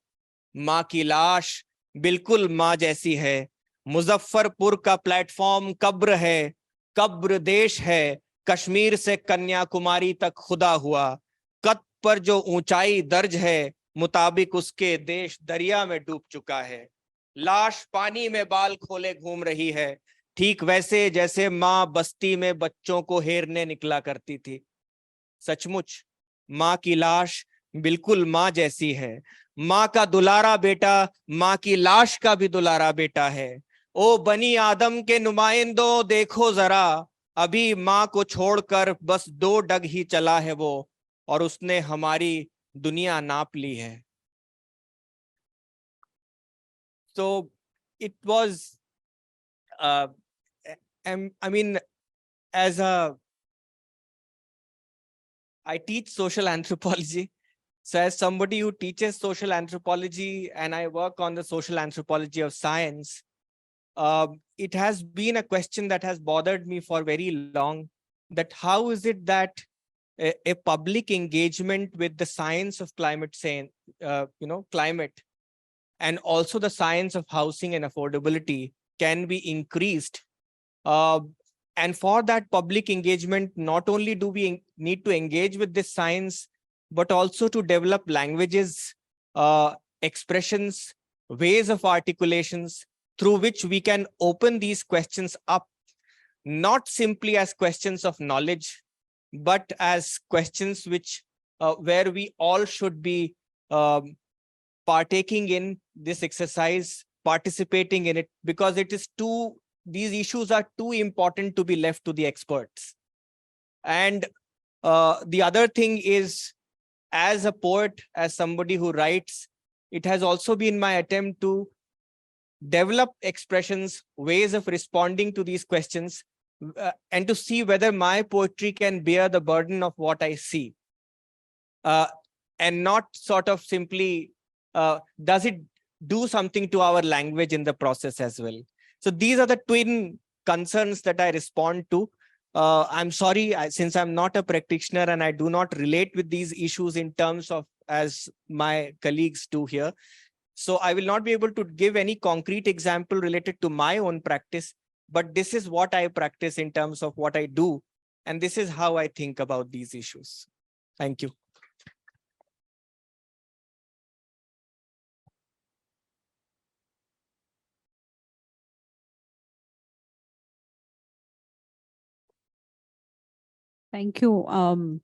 माँ की लाश बिल्कुल माँ जैसी है। मुजफ्फरपुर का प्लेटफॉर्म कब्र है, कब्र देश है। कश्मीर से कन्याकुमारी तक खुदा हुआ, कद पर जो ऊंचाई दर्ज है, मुताबिक उसके देश दरिया में डूब चुका है। लाश पानी में बाल खोले घूम रही है, ठीक वैसे जैसे माँ बस्ती में बच्चों को हेरने निकला करती थी। सचमुच माँ की लाश बिल्कुल माँ जैसी है। माँ का दुलारा बेटा माँ की लाश का भी दुलारा बेटा है। ओ बनी आदम के नुमाइंदों देखो जरा, अभी माँ को छोड़कर बस 2 डग ही चला है वो, और उसने हमारी दुनिया नाप ली है। So it was, I mean, as I teach social anthropology. So as somebody who teaches social anthropology and I work on the social anthropology of science, it has been a question that has bothered me for very long, that how is it that a public engagement with the science of climate change, climate, and also the science of housing and affordability can be increased. And for that public engagement, not only do we need to engage with this science, but also to develop languages, expressions, ways of articulations through which we can open these questions up, not simply as questions of knowledge, but as questions which where we all should be partaking in this exercise, participating in it, because these issues are too important to be left to the experts. And the other thing is, as a poet, as somebody who writes, it has also been my attempt to develop expressions, ways of responding to these questions, and to see whether my poetry can bear the burden of what I see. And not sort of simply, does it do something to our language in the process as well? So these are the twin concerns that I respond to. I'm sorry, since I'm not a practitioner and I do not relate with these issues in terms of as my colleagues do here. So I will not be able to give any concrete example related to my own practice, but this is what I practice in terms of what I do. And this is how I think about these issues. Thank you. Thank you. I'm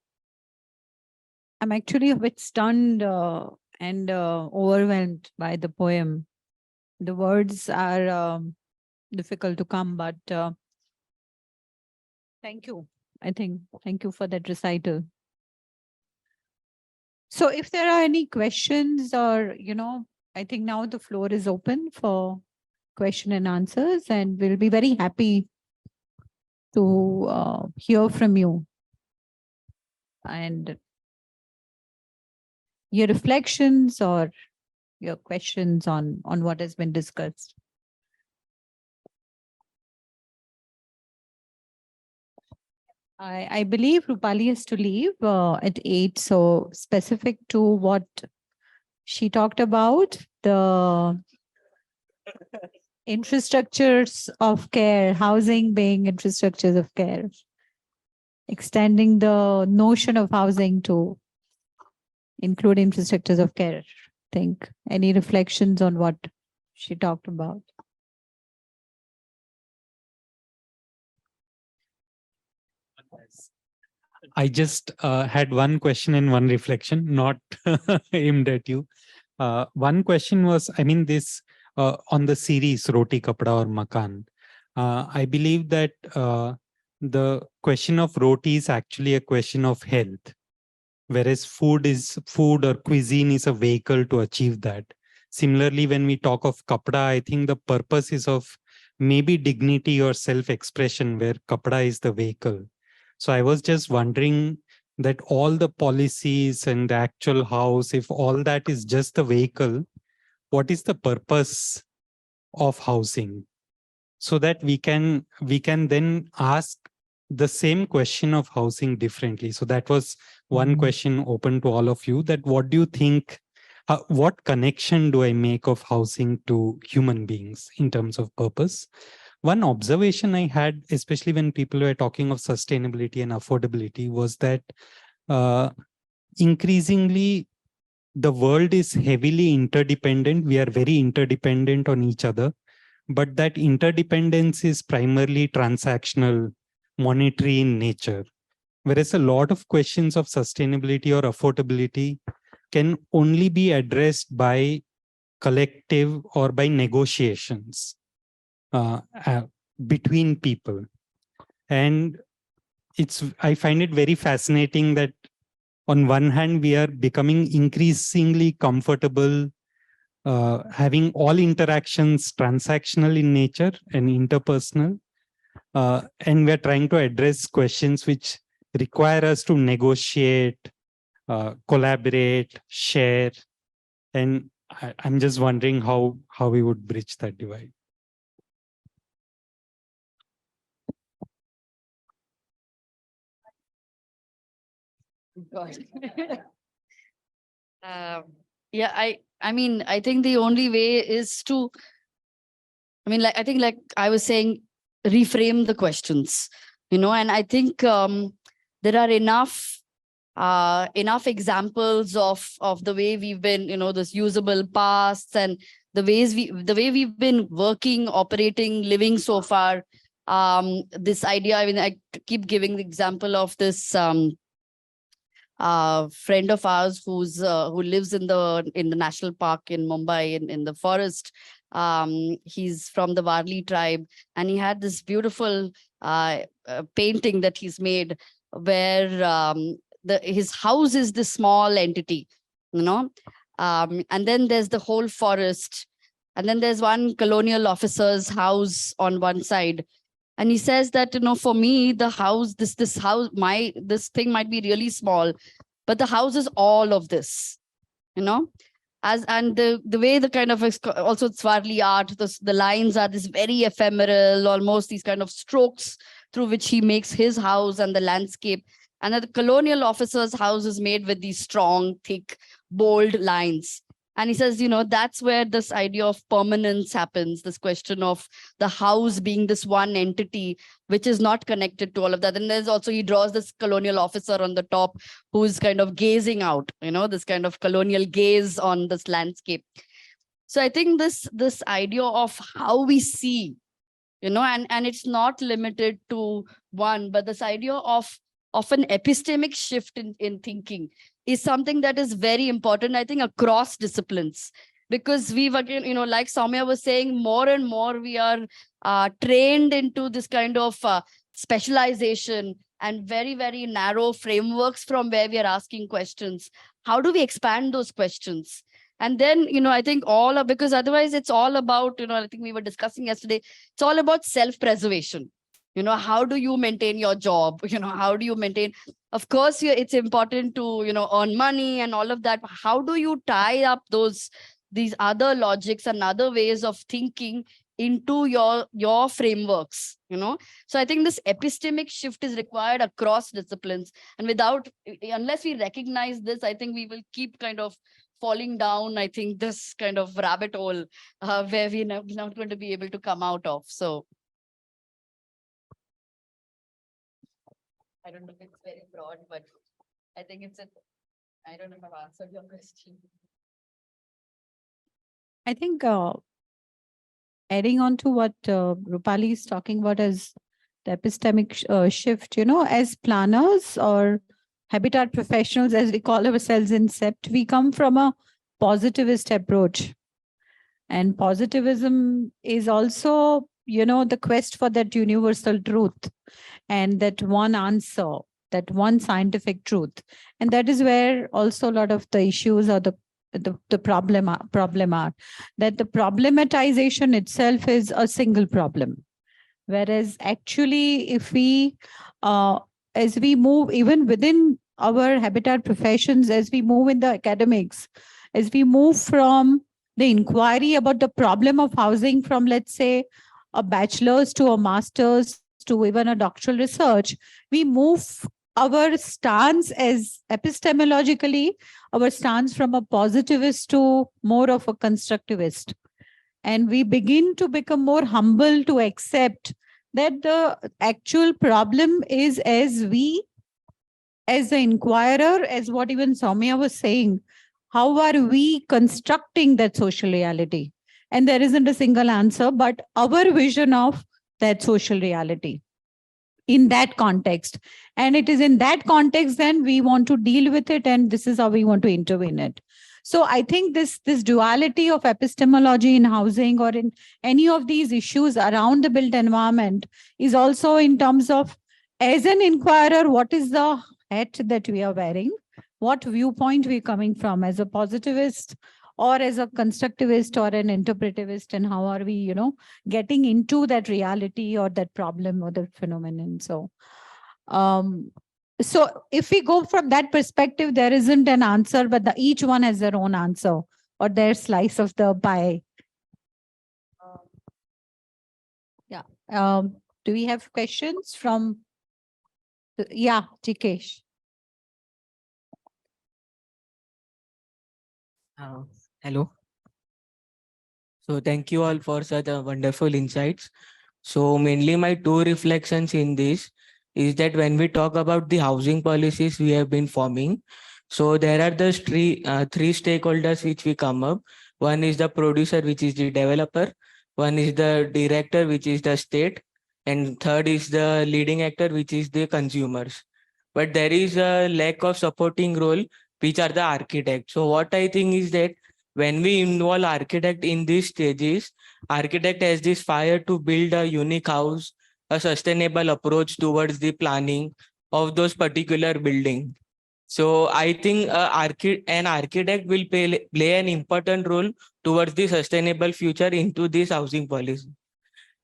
actually a bit stunned and overwhelmed by the poem. The words are difficult to come, but thank you. Thank you for that recital. So if there are any questions or, I think now the floor is open for question and answers, and we'll be very happy to hear from you and your reflections or your questions on what has been discussed. I believe Rupali has to leave at 8. So specific to what she talked about, the infrastructures of care, housing being infrastructures of care. extending the notion of housing to include infrastructures of care. Think any reflections on what she talked about? I just had one question and one reflection, not aimed at you. One question was, I mean, this on the series Roti Kapda or Makan. I believe that the question of roti is actually a question of health, whereas food or cuisine is a vehicle to achieve that. Similarly, when we talk of kapda, I think the purpose is of maybe dignity or self-expression, where kapda is the vehicle. So I was just wondering that all the policies and the actual house, if all that is just the vehicle, what is the purpose of housing? So that we can then ask the same question of housing differently. So that was one question open to all of you, that what do you think, what connection do I make of housing to human beings in terms of purpose? One observation I had, especially when people were talking of sustainability and affordability, was that increasingly the world is heavily interdependent. We are very interdependent on each other, but that interdependence is primarily transactional, monetary in nature. Whereas a lot of questions of sustainability or affordability can only be addressed by collective or by negotiations between people. And I find it very fascinating that on one hand, we are becoming increasingly comfortable having all interactions transactional in nature and interpersonal. And we're trying to address questions which require us to negotiate, collaborate, share. And I'm just wondering how we would bridge that divide. God. Yeah, I mean, I think the only way is to, I mean, like, I think, like I was saying, reframe the questions, and I think there are enough examples of the way we've been, this usable pasts and the way we've been working, operating, living so far. This idea, I mean, I keep giving the example of this friend of ours who lives in the national park in Mumbai in the forest. He's from the Varli tribe, and he had this beautiful painting that he's made where his house is this small entity, and then there's the whole forest, and then there's one colonial officer's house on one side. And he says that, for me, the house, this house, this thing might be really small, but the house is all of this, and the way the kind of also Swarli art, the lines are this very ephemeral, almost these kind of strokes through which he makes his house and the landscape. And the colonial officer's house is made with these strong, thick, bold lines. And he says, that's where this idea of permanence happens, this question of the house being this one entity, which is not connected to all of that. And there's also, he draws this colonial officer on the top who's kind of gazing out, this kind of colonial gaze on this landscape. So I think this idea of how we see, and it's not limited to one, but this idea of an epistemic shift in thinking is something that is very important, I think, across disciplines. Because we've, again, like Soumya was saying, more and more we are trained into this kind of specialization and very, very narrow frameworks from where we are asking questions. How do we expand those questions? And then, I think because otherwise it's all about, I think we were discussing yesterday, it's all about self-preservation. How do you maintain your job? How do you maintain, of course, it's important to, earn money and all of that. How do you tie up these other logics and other ways of thinking into your frameworks, So I think this epistemic shift is required across disciplines. And unless we recognize this, I think we will keep kind of falling down, I think, this kind of rabbit hole where we're not going to be able to come out of. So I don't know if it's very broad, but I think I don't know if I've answered your question. I think adding on to what Rupali is talking about as the epistemic shift, as planners or habitat professionals, as we call ourselves in SEPT, we come from a positivist approach. And positivism is also, the quest for that universal truth and that one answer, that one scientific truth. And that is where also a lot of the issues or the problem are that the problematization itself is a single problem. Whereas actually, if we, as we move even within our habitat professions, as we move in the academics, as we move from the inquiry about the problem of housing from, let's say, a bachelor's to a master's to even a doctoral research, we move our stance as epistemologically, our stance from a positivist to more of a constructivist. And we begin to become more humble to accept that the actual problem is as the inquirer, as what even Soumya was saying, how are we constructing that social reality? And there isn't a single answer, but our vision of that social reality in that context. And it is in that context, then we want to deal with it, and this is how we want to intervene it. So I think this duality of epistemology in housing or in any of these issues around the built environment is also in terms of, as an inquirer, what is the hat that we are wearing? What viewpoint we're coming from, as a positivist or as a constructivist or an interpretivist, and how are we, getting into that reality or that problem or the phenomenon. So if we go from that perspective, there isn't an answer, but each one has their own answer or their slice of the pie. Yeah. Do we have questions from? Yeah, Tikesh. Hello. So thank you all for such a wonderful insights. So mainly my two reflections in this is that when we talk about the housing policies we have been forming, so there are the three stakeholders which we come up. One is the producer, which is the developer. One is the director, which is the state. And third is the leading actor, which is the consumers. But there is a lack of supporting role, which are the architects. So what I think is that when we involve architect in these stages, architect has this fire to build a unique house, a sustainable approach towards the planning of those particular building. So I think an architect will play an important role towards the sustainable future into this housing policy.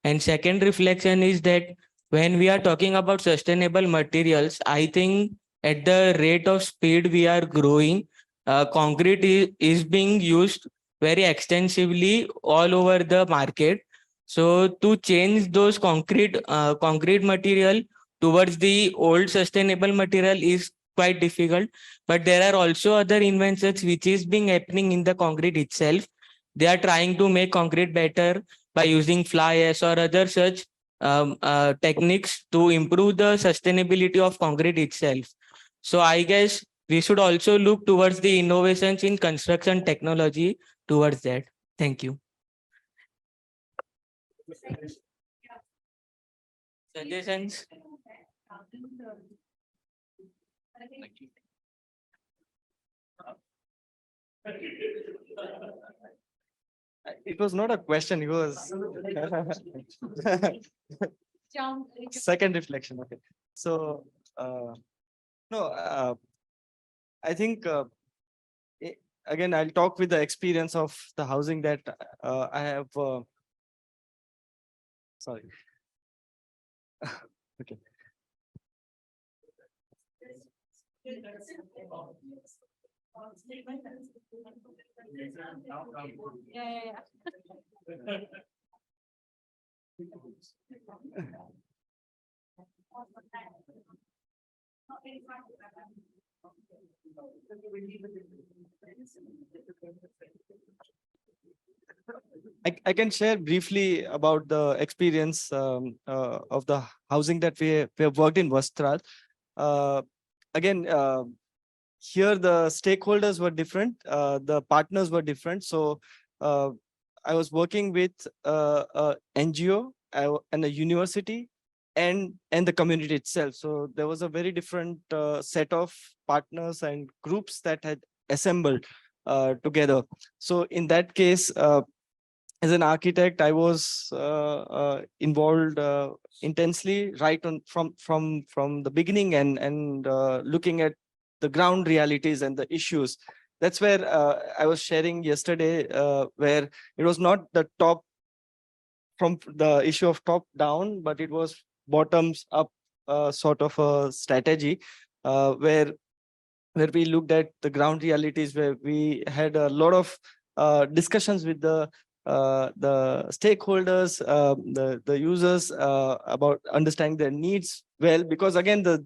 And second reflection is that when we are talking about sustainable materials, I think at the rate of speed we are growing, concrete is being used very extensively all over the market. So to change those concrete material towards the old sustainable material is quite difficult. But there are also other inventions which is being happening in the concrete itself. They are trying to make concrete better by using fly ash or other such techniques to improve the sustainability of concrete itself. So I guess we should also look towards the innovations in construction technology towards that. Thank you. Suggestions? It was not a question, it was second reflection. Okay. So no, I think again I'll talk with the experience of the housing that I have. Sorry. Okay. I can share briefly about the experience of the housing that we have worked in Vastral. again, here the stakeholders were different, the partners were different. So I was working with a NGO and a university and the community itself. So there was a very different set of partners and groups that had assembled together. So in that case, as an architect, I was involved intensely right on from the beginning, and looking at the ground realities and the issues. That's where I was sharing yesterday, where it was not the top from the issue of top down, but it was bottoms up sort of a strategy, where we looked at the ground realities, where we had a lot of discussions with the stakeholders, the users, about understanding their needs well, because again the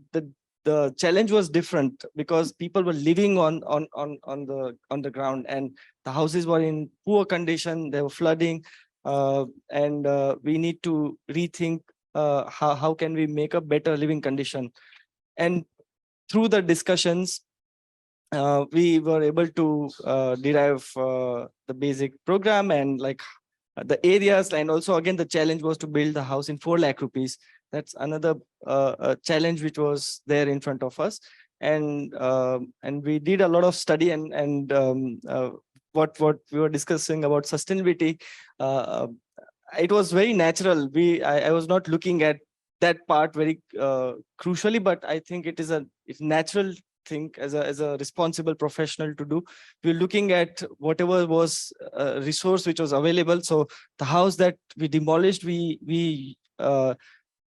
challenge was different, because people were living on the ground, and the houses were in poor condition, they were flooding, and we need to rethink how can we make a better living condition. And through the discussions, we were able to derive the basic program and like the areas. And also again, the challenge was to build the house in 4 lakh rupees. That's another challenge which was there in front of us. And we did a lot of study, and what we were discussing about sustainability, it was very natural. I was not looking at that part very crucially, but I think it's natural thing as a responsible professional to do. We're looking at whatever was a resource which was available. So the house that we demolished, we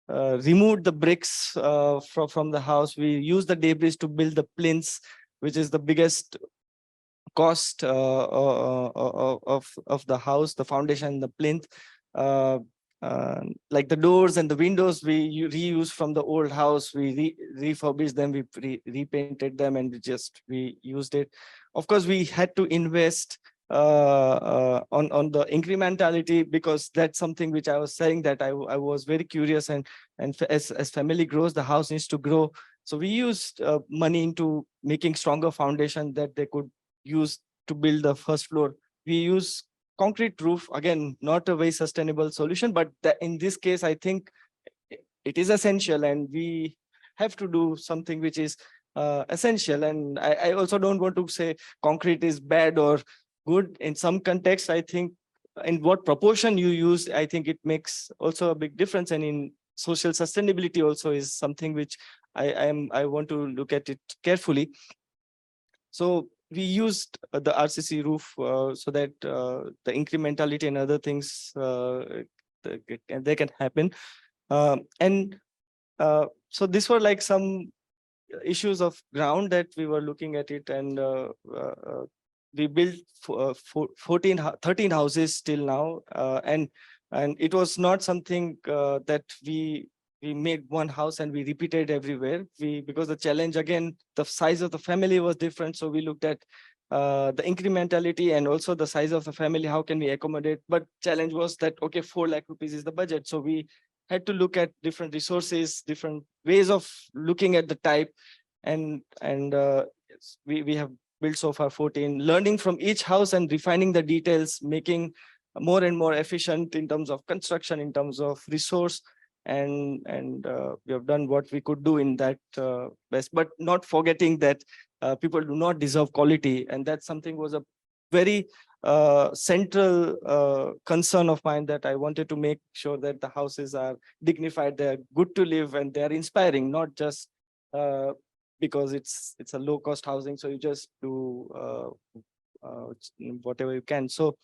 removed the bricks from the house. We used the debris to build the plinths, which is the biggest cost of the house, the foundation, the plinth. Like the doors and the windows, we reused from the old house. We refurbished them, we repainted them, and we used it. Of course, we had to invest on the incrementality, because that's something which I was saying, that I was very curious, and as family grows, the house needs to grow. So we used money into making stronger foundation that they could use to build the first floor. We use concrete roof, again, not a very sustainable solution, but in this case, I think it is essential, and we have to do something which is essential. And I also don't want to say concrete is bad or good. In some context, I think in what proportion you use, I think it makes also a big difference. And in social sustainability also is something which I want to look at it carefully. So we used the RCC roof so that the incrementality and other things they can happen. So these were like some issues of ground that we were looking at it, and we built 13 houses till now, and it was not something that we made one house and we repeated everywhere. Because the challenge, again, the size of the family was different, so we looked at the incrementality and also the size of the family, how can we accommodate. But challenge was that, okay, 4 lakh rupees is the budget, so we had to look at different resources, different ways of looking at the type, and we have built so far 14, learning from each house and refining the details, making more and more efficient in terms of construction, in terms of resource, and we have done what we could do in that best, but not forgetting that people do not deserve quality, and that's something was a very central concern of mine, that I wanted to make sure that the houses are dignified, they're good to live, and they're inspiring, not just because it's a low cost housing, so you just do whatever you can. So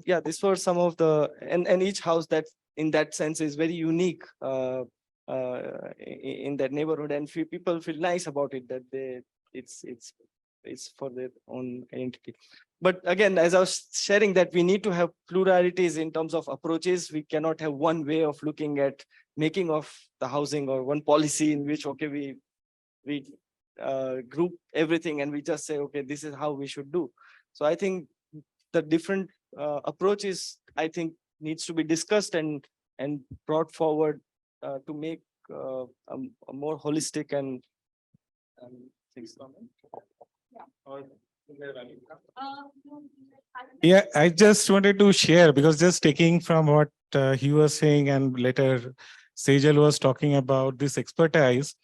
yeah, these were some of the, and each house that in that sense is very unique in that neighborhood, and few people feel nice about it, that it's for their own identity. But again, as I was sharing, that we need to have pluralities in terms of approaches. We cannot have one way of looking at making of the housing, or one policy in which, okay, we group everything and we just say, okay, this is how we should do. So I think the different approaches, I think, needs to be discussed and brought forward to make a more holistic and things from it. Yeah, I just wanted to share because just taking from what he was saying and later Sejal was talking about this expertise.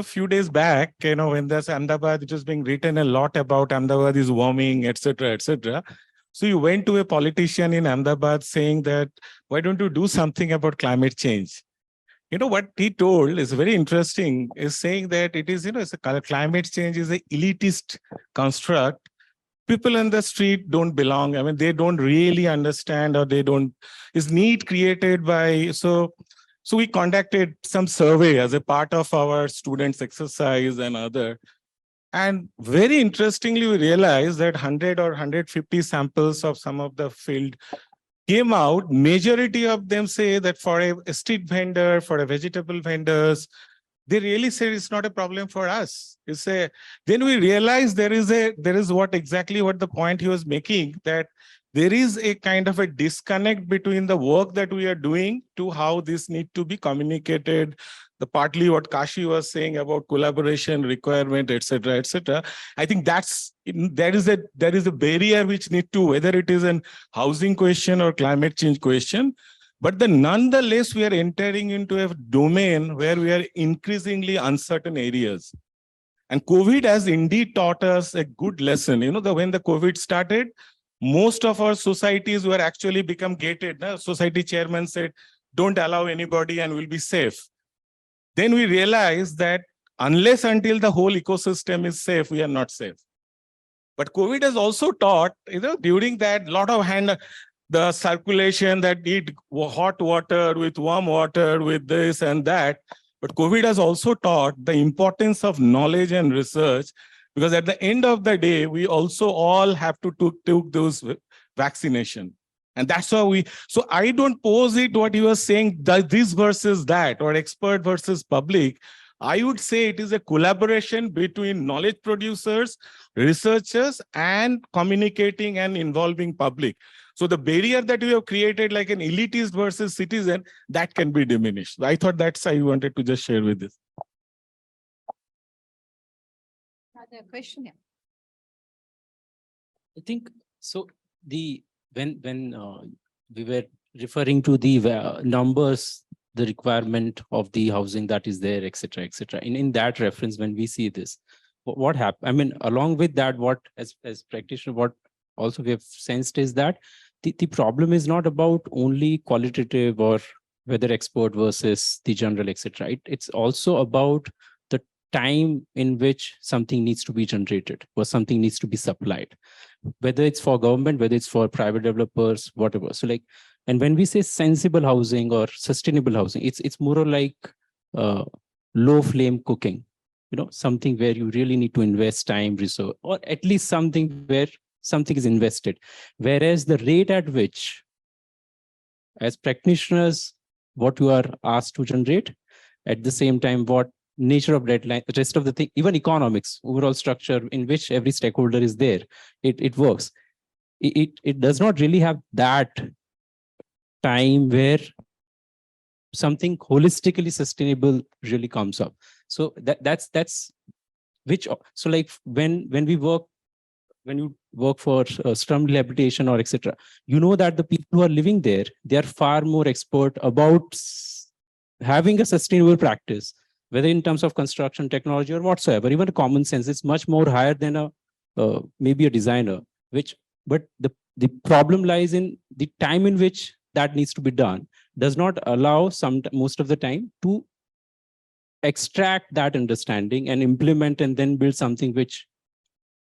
Few days back, when there's Ahmedabad, it was being written a lot about Ahmedabad is warming, etc., etc. So you went to a politician in Ahmedabad saying that, why don't you do something about climate change? What he told is very interesting, is saying that it is, it's climate change is a elitist construct. People in the street don't belong. I mean, they don't really understand, or they don't, is need created by, so we conducted some survey as a part of our students exercise and other. And very interestingly, we realized that 100 or 150 samples of some of the field came out. Majority of them say that for a street vendor, for a vegetable vendors, they really said it's not a problem for us. Then we realized there is what the point he was making, that there is a kind of a disconnect between the work that we are doing to how this need to be communicated. The partly what Kashi was saying about collaboration requirement, etc., etc. I think there is a barrier which need to, whether it is an housing question or climate change question. But nonetheless, we are entering into a domain where we are increasingly uncertain areas. And COVID has indeed taught us a good lesson. When the COVID started, most of our societies were actually become gated. Society chairman said, don't allow anybody and we'll be safe. Then we realized that unless until the whole ecosystem is safe, we are not safe. But COVID has also taught, during that lot of the circulation that need hot water with warm water with this and that. But COVID has also taught the importance of knowledge and research, because at the end of the day, we also all have to take those vaccination. And that's why so I don't pose it what you were saying, this versus that, or expert versus public. I would say it is a collaboration between knowledge producers, researchers, and communicating and involving public. So the barrier that we have created, like an elitist versus citizen, that can be diminished. I thought that's I wanted to just share with this. Another question, yeah. I think so. When we were referring to the numbers, the requirement of the housing that is there, etc., etc. In that reference, when we see this, what happened? I mean, along with that, what as practitioner, what also we have sensed is that the problem is not about only qualitative or whether expert versus the general, etc. It's also about the time in which something needs to be generated or something needs to be supplied, whether it's for government, whether it's for private developers, whatever. So and when we say sensible housing or sustainable housing, it's more like low flame cooking, something where you really need to invest time, resource, or at least something where something is invested. Whereas the rate at which, as practitioners, what you are asked to generate, at the same time, what nature of deadline, the rest of the thing, even economics, overall structure in which every stakeholder is there, it works. It does not really have that time where something holistically sustainable really comes up. So that's which, so like when you work for slum rehabilitation or etc., that the people who are living there, they are far more expert about having a sustainable practice, whether in terms of construction technology or whatsoever. Even common sense is much more higher than maybe a designer. But the problem lies in the time in which that needs to be done does not allow most of the time to extract that understanding and implement and then build something which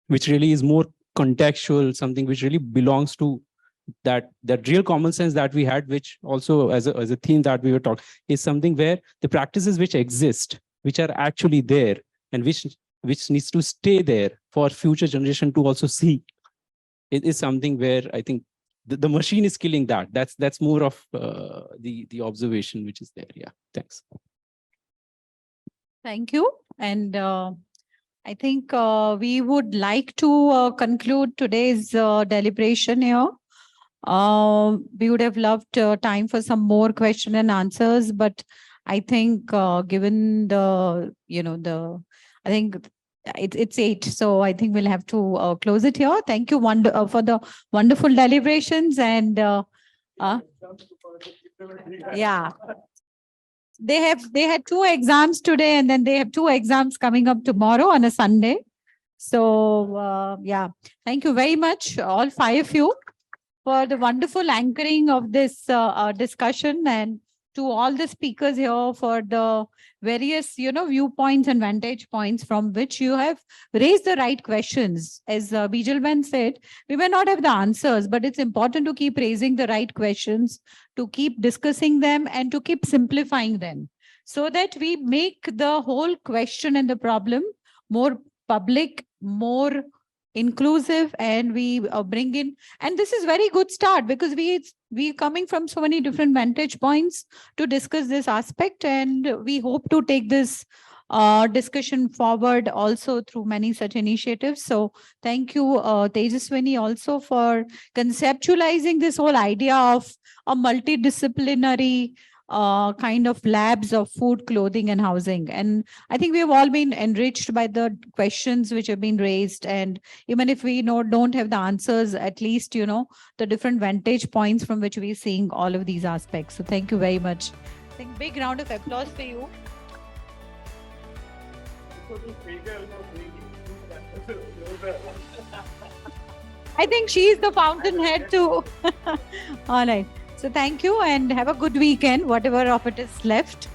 really is more contextual, something which really belongs to that real common sense that we had, which also as a theme that we were talking, is something where the practices which exist, which are actually there, and which needs to stay there for future generation to also see. It is something where I think the machine is killing that. That's more of the observation which is there. Yeah, thanks. Thank you. And I think we would like to conclude today's deliberation here. We would have loved time for some more question and answers, but I think given the, I think it's 8. So I think we'll have to close it here. Thank you for the wonderful deliberations and yeah. They had 2 exams today, and then they have 2 exams coming up tomorrow on a Sunday. So yeah, thank you very much, all 5 of you, for the wonderful anchoring of this discussion, and to all the speakers here for the various, viewpoints and vantage points from which you have raised the right questions. As Bijalban said, we may not have the answers, but it's important to keep raising the right questions, to keep discussing them, and to keep simplifying them, so that we make the whole question and the problem more public, more inclusive, and we bring in, and this is very good start, because we coming from so many different vantage points to discuss this aspect, and we hope to take this discussion forward also through many such initiatives. So thank you, Tejaswini, also for conceptualizing this whole idea of a multidisciplinary kind of labs of food, clothing, and housing. And I think we have all been enriched by the questions which have been raised. And even if we don't have the answers, at least, the different vantage points from which we're seeing all of these aspects. So thank you very much. I think big round of applause for you. I think she's the fountainhead too. All right. So thank you and have a good weekend, whatever of it is left.